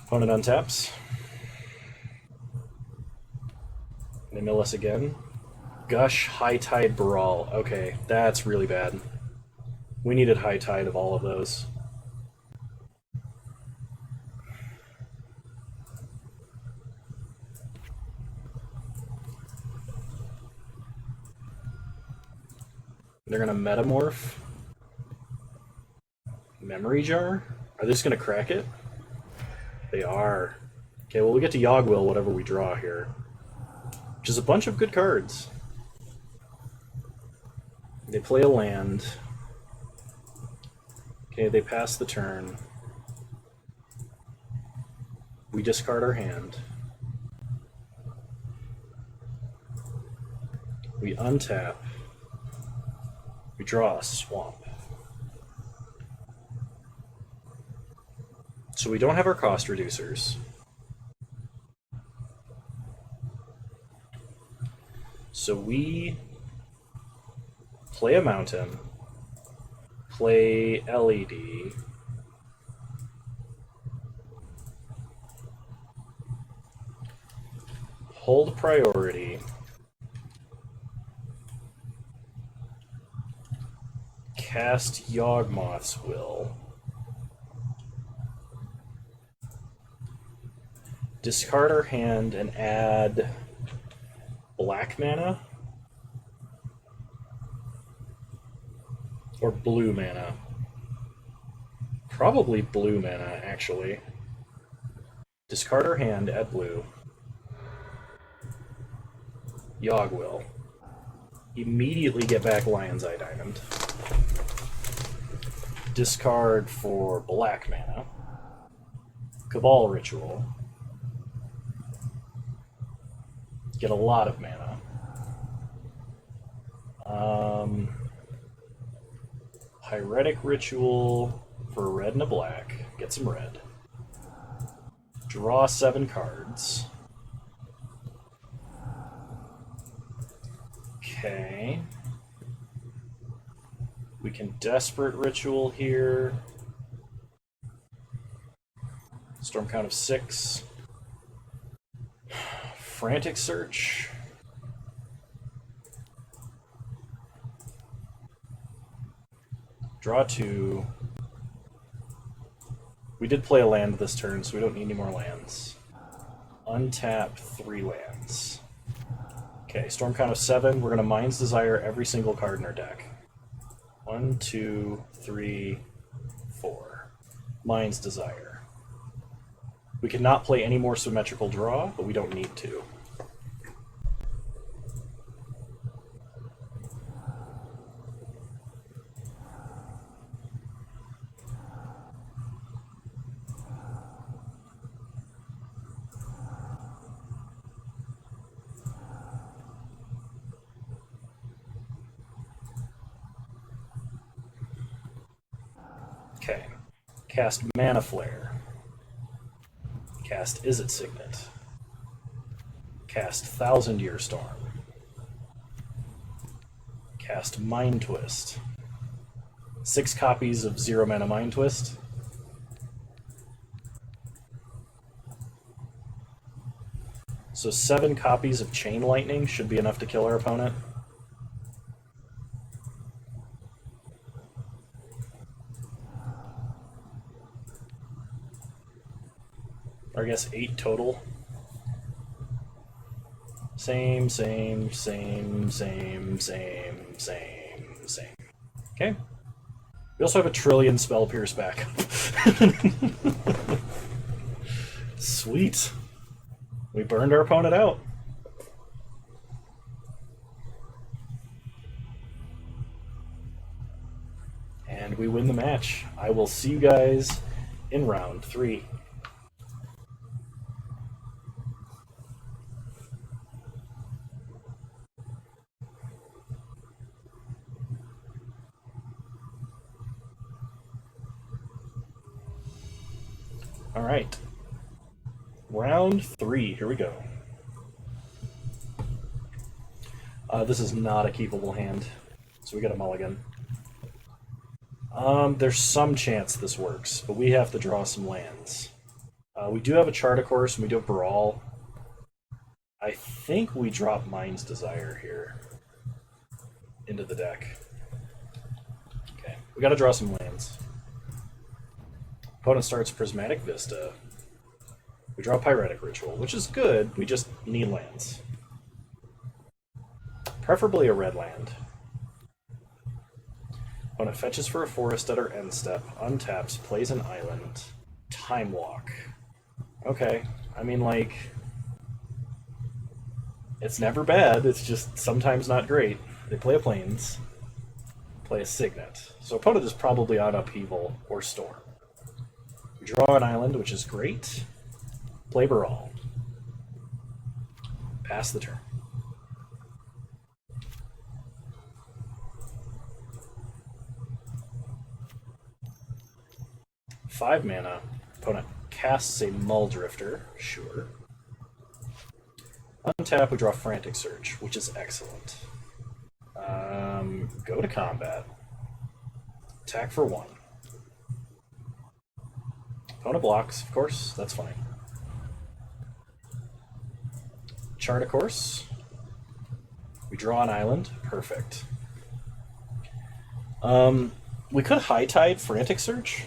Opponent untaps. They mill us again. Gush, High Tide, Brawl. Okay, that's really bad. We needed High Tide of all of those. They're gonna Metamorph. Memory Jar? Are they just gonna crack it? They are. Okay, well we get to Yawgwill whatever we draw here. Which is a bunch of good cards. They play a land. Okay, they pass the turn. We discard our hand. We untap. We draw a swamp. So we don't have our cost reducers. So we play a mountain, play LED, hold priority, cast Yawgmoth's Will, discard our hand and add black mana or blue mana. Probably blue mana, actually. Discard our hand, add blue. Yawgwill. Immediately get back Lion's Eye Diamond. Discard for black mana. Cabal Ritual. Get a lot of mana. Pyretic Ritual for a red and a black. Get some red. Draw 7 cards. Okay. We can Desperate Ritual here. Storm count of 6. Frantic Search. Draw 2. We did play a land this turn, so we don't need any more lands. Untap 3 lands. Okay, Storm count of 7. We're going to Mind's Desire every single card in our deck. 1, 2, 3, 4. Mind's Desire. We cannot play any more Symmetrical Draw, but we don't need to. Okay. Cast Mana Flare. Cast Izzet Signet. Cast Thousand Year Storm. Cast Mind Twist. 6 copies of 0 mana Mind Twist. So 7 copies of Chain Lightning should be enough to kill our opponent. Or I guess 8 total. Same. Okay. We also have a trillion Spell Pierce back. Sweet. We burned our opponent out. And we win the match. I will see you guys in round 3. All right. Round 3, here we go. This is not a keepable hand, so we got a mulligan. There's some chance this works, but we have to draw some lands. We do have a Chart, of course, and we do have Brawl. I think we drop Mind's Desire here into the deck. Okay, we gotta draw some lands. Opponent starts Prismatic Vista. We draw Pyretic Ritual, which is good, we just need lands. Preferably a red land. Opponent fetches for a forest at our end step, untaps, plays an island. Time Walk. Okay, I mean, like, it's never bad, it's just sometimes not great. They play a Plains, play a Signet. So opponent is probably on Upheaval or Storm. We draw an island, which is great. Play Brawl. Pass the turn. Five mana. Opponent casts a Muldrifter. Sure. Untap, we draw Frantic Surge, which is excellent. Go to combat. Attack for 1. Opponent blocks, of course. That's fine. Chart a course. We draw an island. Perfect. We could High Tide Frantic Search,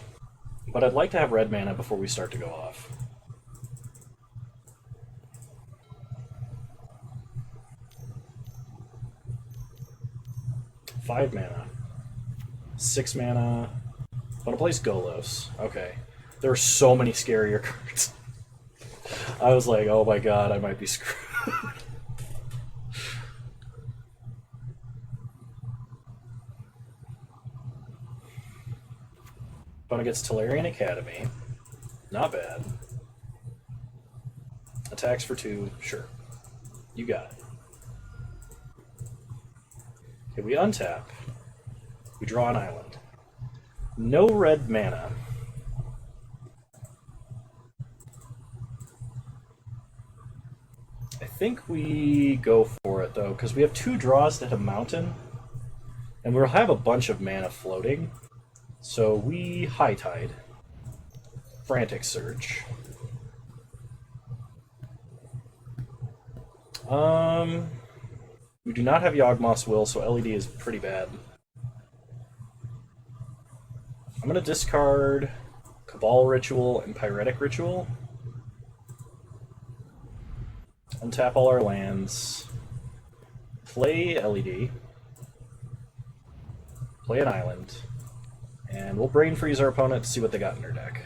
but I'd like to have red mana before we start to go off. Five mana. 6 mana. Want to place Golos. Okay. There are so many scarier cards. I was like, oh my god, I might be screwed. Opponent gets Tolarian Academy. Not bad. Attacks for 2. Sure. You got it. Okay, we untap. We draw an island. No red mana. I think we go for it, though, because we have 2 draws to hit a mountain, and we'll have a bunch of mana floating. So we High Tide. Frantic Surge. We do not have Yawgmoth's Will, so LED is pretty bad. I'm going to discard Cabal Ritual and Pyretic Ritual. Untap all our lands. Play LED. Play an island. And we'll Brain Freeze our opponent to see what they got in their deck.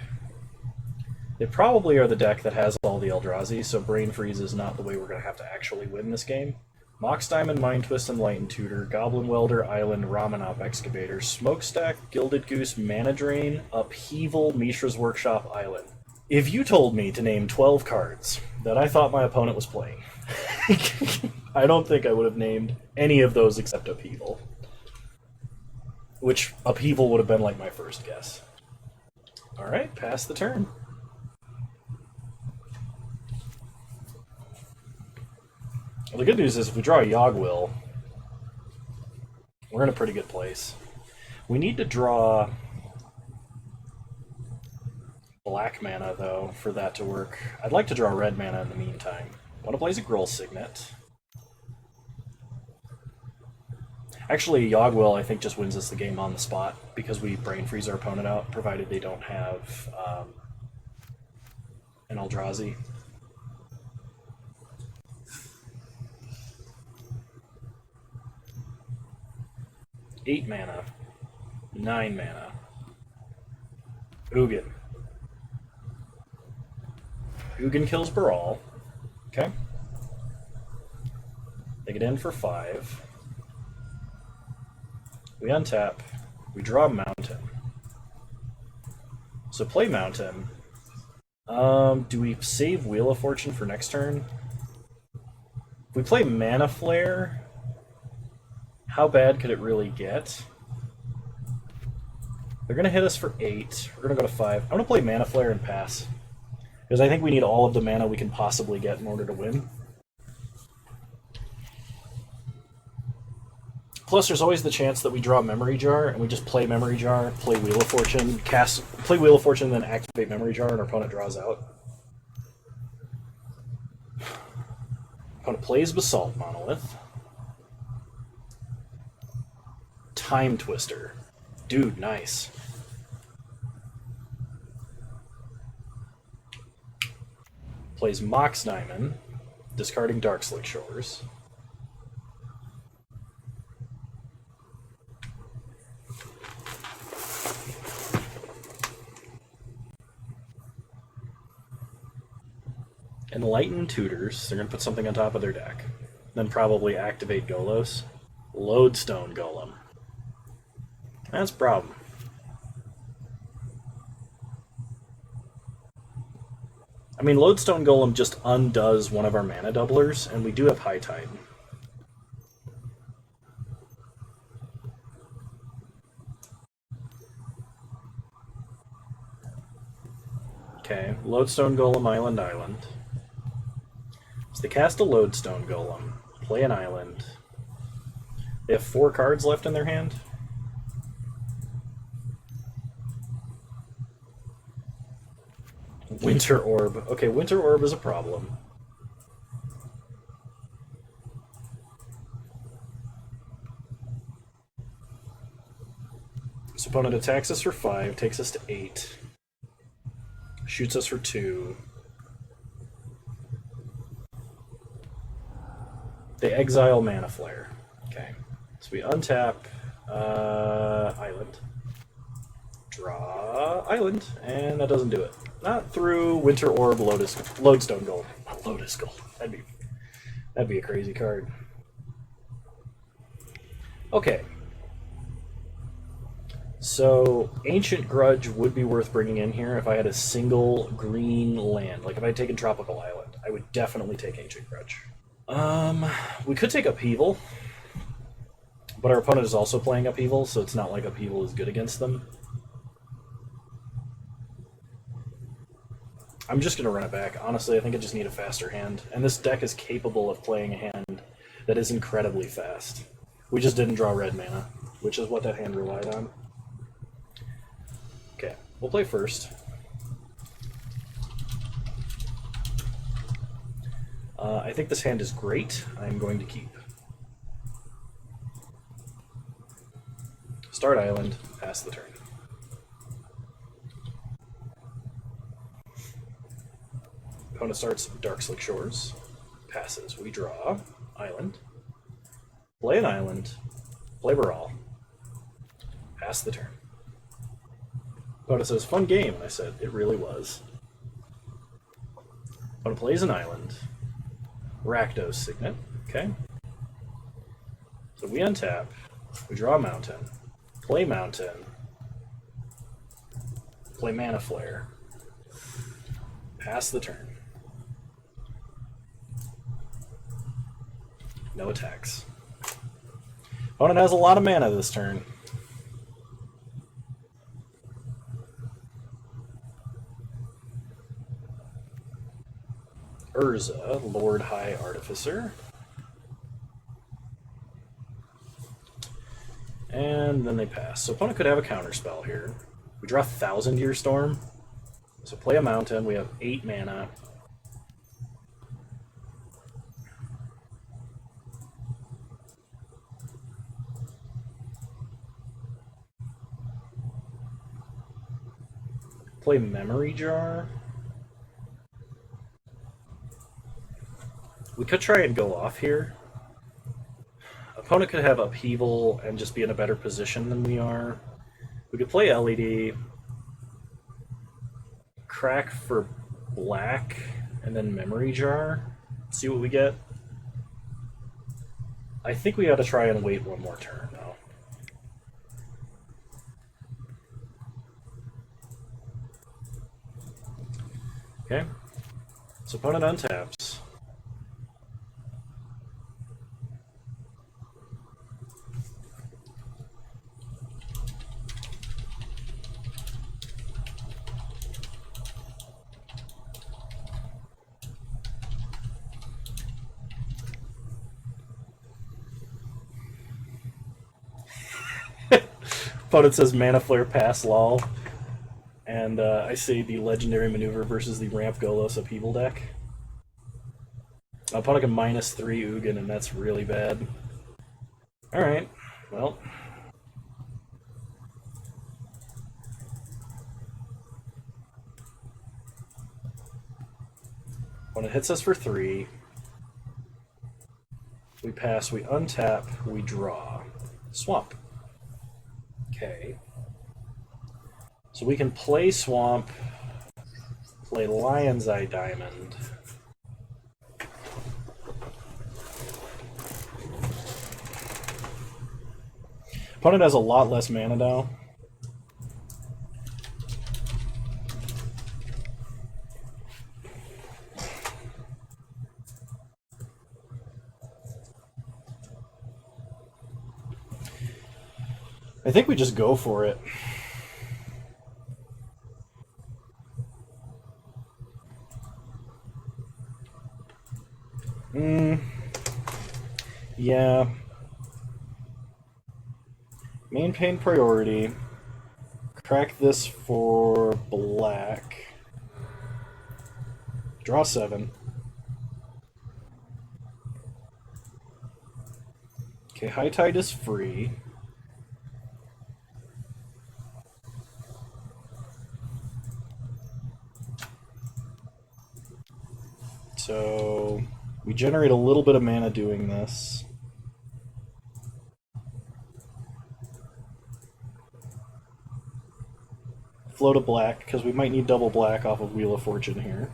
They probably are the deck that has all the Eldrazi, so Brain Freeze is not the way we're going to have to actually win this game. Mox Diamond, Mind Twist, Enlightened Tutor, Goblin Welder, Island, Ramanop Excavator, Smokestack, Gilded Goose, Mana Drain, Upheaval, Mishra's Workshop, Island. If you told me to name 12 cards that I thought my opponent was playing, I don't think I would have named any of those except Upheaval. Which, Upheaval would have been like my first guess. Alright, pass the turn. Well, the good news is if we draw a Yawgmoth, we're in a pretty good place. We need to draw black mana, though, for that to work. I'd like to draw red mana in the meantime. I want to blaze a Gruul Signet. Actually, Yawgmoth, I think, just wins us the game on the spot because we brain freeze our opponent out, provided they don't have an Eldrazi. Eight mana. 9 mana. Ugin. Ugin kills Baral. Okay. They get in for 5. We untap. We draw Mountain. So play Mountain. Do we save Wheel of Fortune for next turn? If we play Mana Flare, how bad could it really get? They're going to hit us for 8. We're going to go to 5. I'm going to play Mana Flare and pass. Because I think we need all of the mana we can possibly get in order to win. Plus, there's always the chance that we draw Memory Jar, and we just play Memory Jar, play Wheel of Fortune, play Wheel of Fortune, then activate Memory Jar, and our opponent draws out. Opponent plays Basalt Monolith. Time Twister. Dude, nice. Plays Mox Diamond, discarding Darkslick Shores. Enlighten Tutors. They're going to put something on top of their deck. Then probably activate Golos. Lodestone Golem. That's a problem. I mean, Lodestone Golem just undoes one of our mana doublers, and we do have High Tide. Okay, Lodestone Golem, Island. So they cast a Lodestone Golem, play an island. They have 4 cards left in their hand. Winter Orb. Okay, Winter Orb is a problem. So opponent attacks us for 5, takes us to 8. Shoots us for 2. They exile Mana Flare. Okay. So we untap Island. Draw Island, and that doesn't do it. Not through Winter Orb, Lodestone Gold. Lotus Gold. That'd be a crazy card. Okay. So Ancient Grudge would be worth bringing in here if I had a single green land. Like if I had taken Tropical Island, I would definitely take Ancient Grudge. We could take Upheaval, but our opponent is also playing Upheaval, so it's not like Upheaval is good against them. I'm just going to run it back. Honestly, I think I just need a faster hand. And this deck is capable of playing a hand that is incredibly fast. We just didn't draw red mana, which is what that hand relied on. Okay, we'll play first. I think this hand is great. I'm going to keep. Start Island, pass the turn. Opponent starts Darkslick Shores, passes. We draw Island, play an Island, play Baral, pass the turn. Opponent says, fun game. I said, it really was. Opponent plays an Island, Rakdos Signet, okay? So we untap, we draw Mountain, play Mountain, play Mana Flare, pass the turn. No attacks. Opponent has a lot of mana this turn. Urza, Lord High Artificer. And then they pass. So opponent could have a counterspell here. We draw 1,000 Year Storm. So play a mountain. We have 8 mana. Play Memory Jar. We could try and go off here. Opponent could have Upheaval and just be in a better position than we are. We could play LED, crack for black, and then Memory Jar. See what we get. I think we ought to try and wait one more turn, though. Okay. So opponent untaps. Opponent says Mana Flare pass lol. And I say the Legendary Maneuver versus the Ramp Golos Upheaval deck. Opponent can -3 Ugin, and that's really bad. Alright, well. When it hits us for 3, we pass, we untap, we draw. Swamp. Okay. So we can play Swamp, play Lion's Eye Diamond. Opponent has a lot less mana now. I think we just go for it. Yeah. Main pain priority. Crack this for black. Draw 7. Okay, High Tide is free. So we generate a little bit of mana doing this. Float a black, because we might need double black off of Wheel of Fortune here.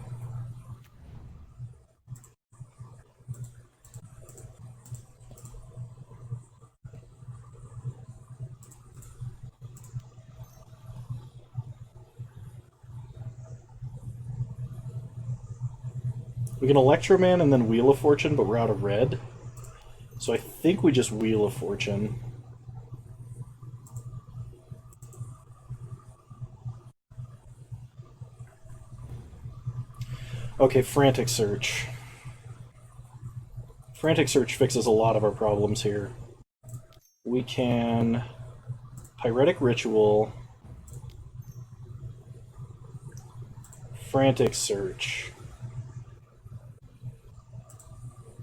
We can Electroman and then Wheel of Fortune, but we're out of red. So I think we just Wheel of Fortune. Okay, Frantic Search. Frantic Search fixes a lot of our problems here. We can Pyretic Ritual, Frantic Search.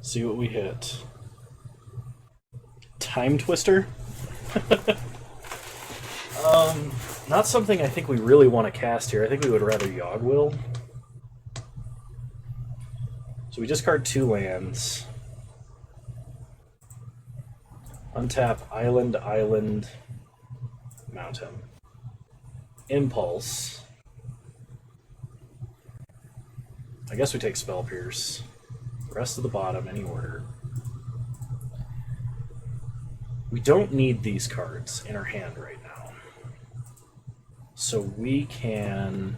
See what we hit. Time Twister? Not something I think we really want to cast here. I think we would rather Yawgwill. So we discard 2 lands. Untap Island, Island, Mountain. Impulse. I guess we take Spell Pierce. Rest of the bottom, any order. We don't need these cards in our hand right now. So we can...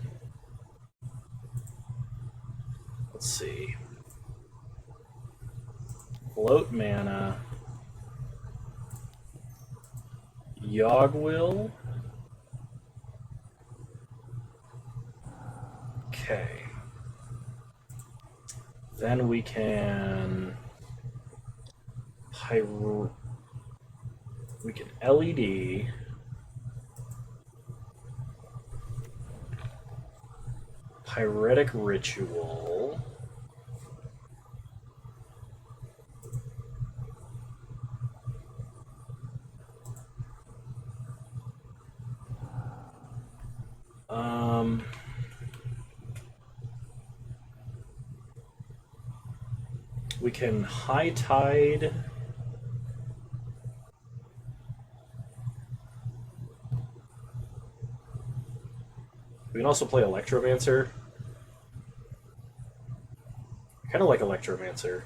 Let's see. Float mana. Yawgwill. Okay. Then we can we can LED Pyretic Ritual. We can High Tide. We can also play Electromancer. I kind of like Electromancer.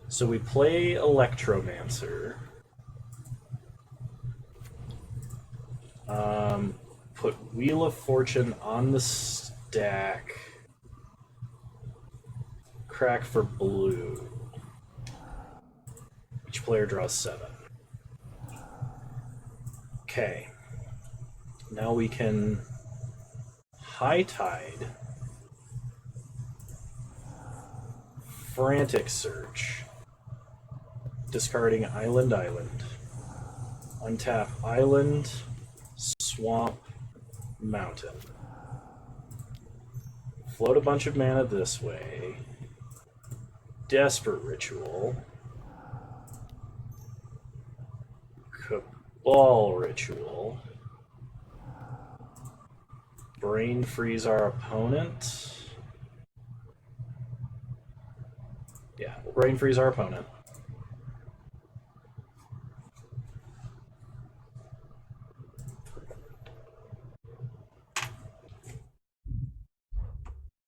So we play Electromancer. Put Wheel of Fortune on the stack. Crack for blue. Each player draws 7. Okay. Now we can High Tide. Frantic Search. Discarding Island. Untap Island, Swamp, Mountain. Float a bunch of mana this way. Desperate Ritual. Cabal Ritual. Brain Freeze our opponent. Yeah, we'll Brain Freeze our opponent.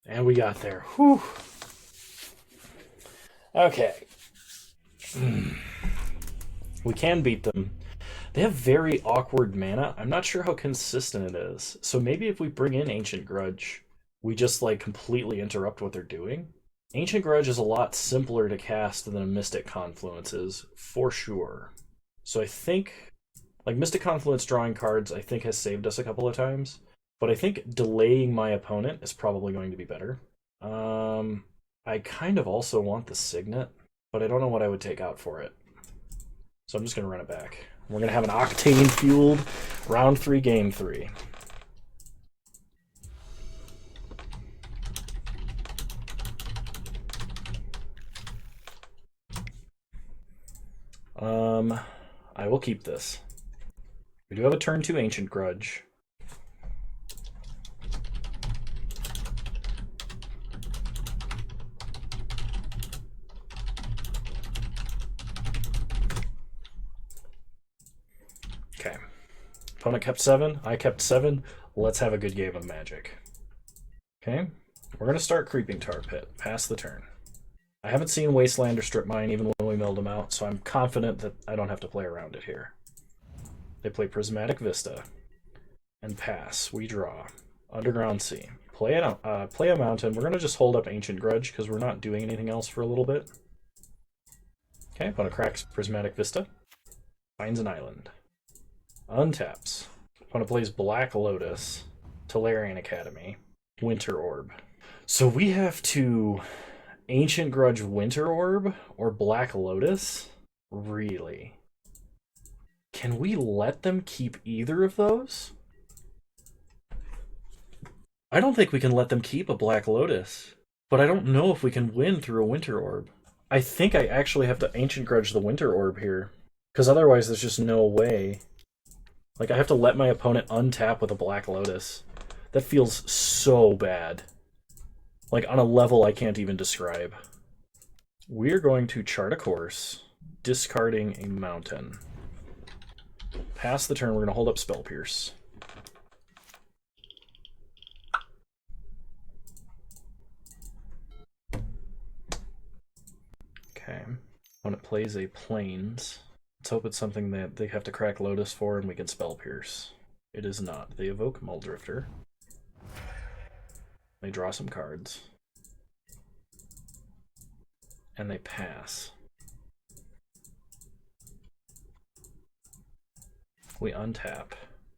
And we got there. Whew. Okay. We can beat them. They have very awkward mana. I'm not sure how consistent it is. So maybe if we bring in Ancient Grudge, we just like completely interrupt what they're doing. Ancient Grudge is a lot simpler to cast than a Mystic Confluence is, for sure. So I think, like, Mystic Confluence drawing cards, I think has saved us a couple of times. But I think delaying my opponent is probably going to be better. I kind of also want the Signet, but I don't know what I would take out for it. So I'm just going to run it back. We're going to have an Octane-fueled round 3, game 3. I will keep this. We do have a turn 2 Ancient Grudge. Okay. Opponent kept 7. I kept 7. Let's have a good game of Magic. Okay. We're going to start Creeping Tar Pit. Pass the turn. I haven't seen Wasteland or Strip Mine even when we milled them out, so I'm confident that I don't have to play around it here. They play Prismatic Vista. And pass. We draw. Underground Sea. Play a mountain. We're going to just hold up Ancient Grudge because we're not doing anything else for a little bit. Okay, opponent cracks Prismatic Vista. Finds an island. Untaps. Opponent plays Black Lotus. Tolarian Academy. Winter Orb. So we have to Ancient Grudge Winter Orb or Black Lotus? Really? Can we let them keep either of those? I don't think we can let them keep a Black Lotus, but I don't know if we can win through a Winter Orb. I think I actually have to Ancient Grudge the Winter Orb here, because otherwise there's just no way. Like, I have to let my opponent untap with a Black Lotus. That feels so bad. Like, on a level I can't even describe. We're going to chart a course, discarding a mountain. Pass the turn, we're going to hold up Spell Pierce. Okay. When it plays a Plains, let's hope it's something that they have to crack Lotus for and we can Spell Pierce. It is not. They evoke Muldrifter. They draw some cards. And they pass. We untap.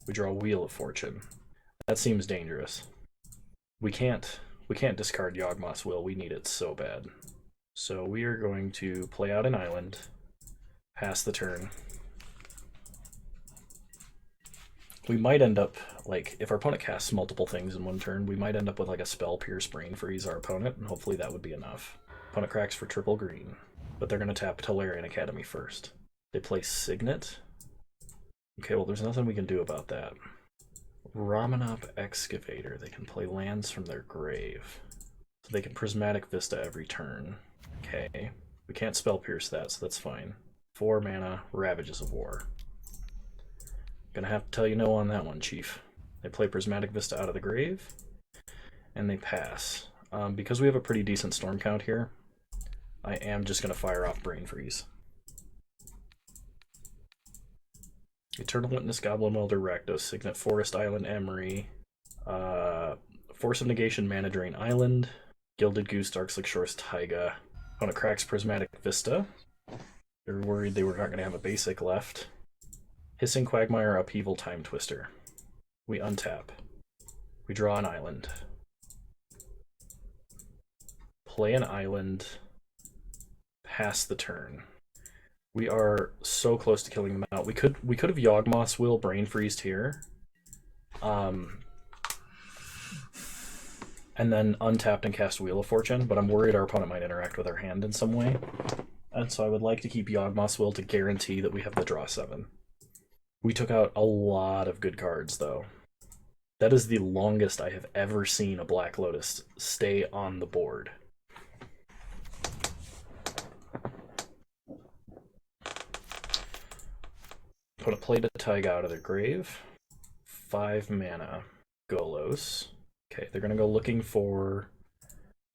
We draw Wheel of Fortune. That seems dangerous. We can't discard Yawgmoth's Will. We need it so bad. So we are going to play out an island, pass the turn. We might end up, like, if our opponent casts multiple things in one turn, we might end up with like a Spell Pierce Brain Freeze our opponent, and hopefully that would be enough. Opponent cracks for triple green, but they're going to tap Tolarian Academy first. They play Signet. Okay, well, there's nothing we can do about that. Ramanop Excavator. They can play lands from their grave. So they can Prismatic Vista every turn. Okay. We can't Spell Pierce that, so that's fine. 4 mana, Ravages of War. Gonna have to tell you no on that one, Chief. They play Prismatic Vista out of the grave, and they pass. Because we have a pretty decent storm count here, I am just gonna fire off Brain Freeze. Eternal Witness, Goblin Welder, Rakdos, Signet, Forest Island, Emery, Force of Negation, Mana Drain Island, Gilded Goose, Darkslick Shores, Taiga. Opponent cracks Prismatic Vista. They're worried they were not going to have a basic left. Hissing Quagmire, Upheaval, Time Twister. We untap. We draw an island. Play an island. Pass the turn. We are so close to killing them out. We could have Yawgmoth's Will Brain Freezed here. And then untapped and cast Wheel of Fortune, but I'm worried our opponent might interact with our hand in some way. And so I would like to keep Yawgmoth's Will to guarantee that we have the draw 7. We took out a lot of good cards, though. That is the longest I have ever seen a Black Lotus stay on the board. Put a Plate of Taiga out of their grave. 5 mana. Golos. Okay, they're gonna go looking for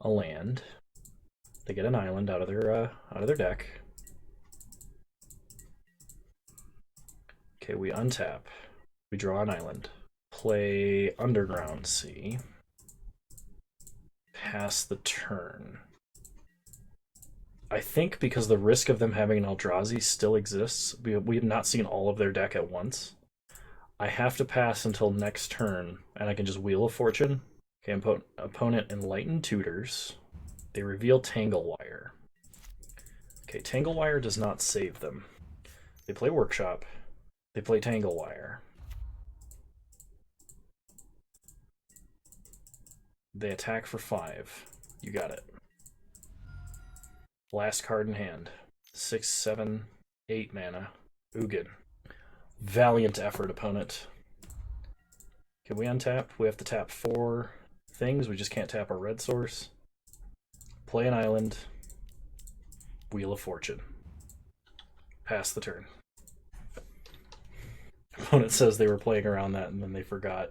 a land. They get an island out of their deck. Okay, we untap. We draw an island. Play Underground Sea. Pass the turn. I think because the risk of them having an Eldrazi still exists, we have not seen all of their deck at once. I have to pass until next turn, and I can just Wheel of Fortune. Okay, opponent Enlightened Tutors. They reveal Tanglewire. Okay, Tanglewire does not save them. They play Workshop. They play Tanglewire. They attack for 5. You got it. Last card in hand. 6, 7, 8 mana. Ugin. Valiant effort, opponent. Can we untap? We have to tap 4 things. We just can't tap our red source. Play an island. Wheel of Fortune. Pass the turn. Opponent says they were playing around that and then they forgot.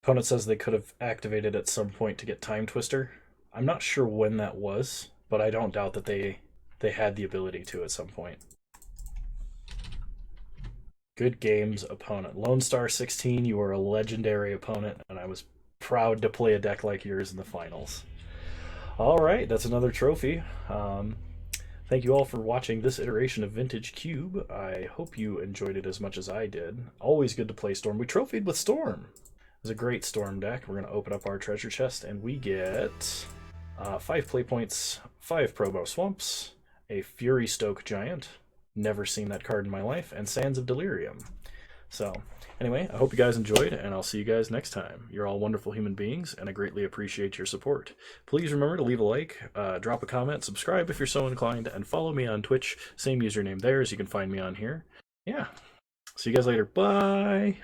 Opponent says they could have activated at some point to get Time Twister. I'm not sure when that was, but I don't doubt that they had the ability to at some point. Good games, opponent. Lone Star 16, you are a legendary opponent, and I was proud to play a deck like yours in the finals. All right, that's another trophy. Thank you all for watching this iteration of Vintage Cube. I hope you enjoyed it as much as I did. Always good to play Storm. We trophied with Storm. It was a great Storm deck. We're going to open up our treasure chest, and we get 5 play points, 5 Promo Swamps, a Fury Stoke Giant, never seen that card in my life, and Sands of Delirium. So, anyway, I hope you guys enjoyed, and I'll see you guys next time. You're all wonderful human beings, and I greatly appreciate your support. Please remember to leave a like, drop a comment, subscribe if you're so inclined, and follow me on Twitch. Same username there as you can find me on here. Yeah. See you guys later. Bye!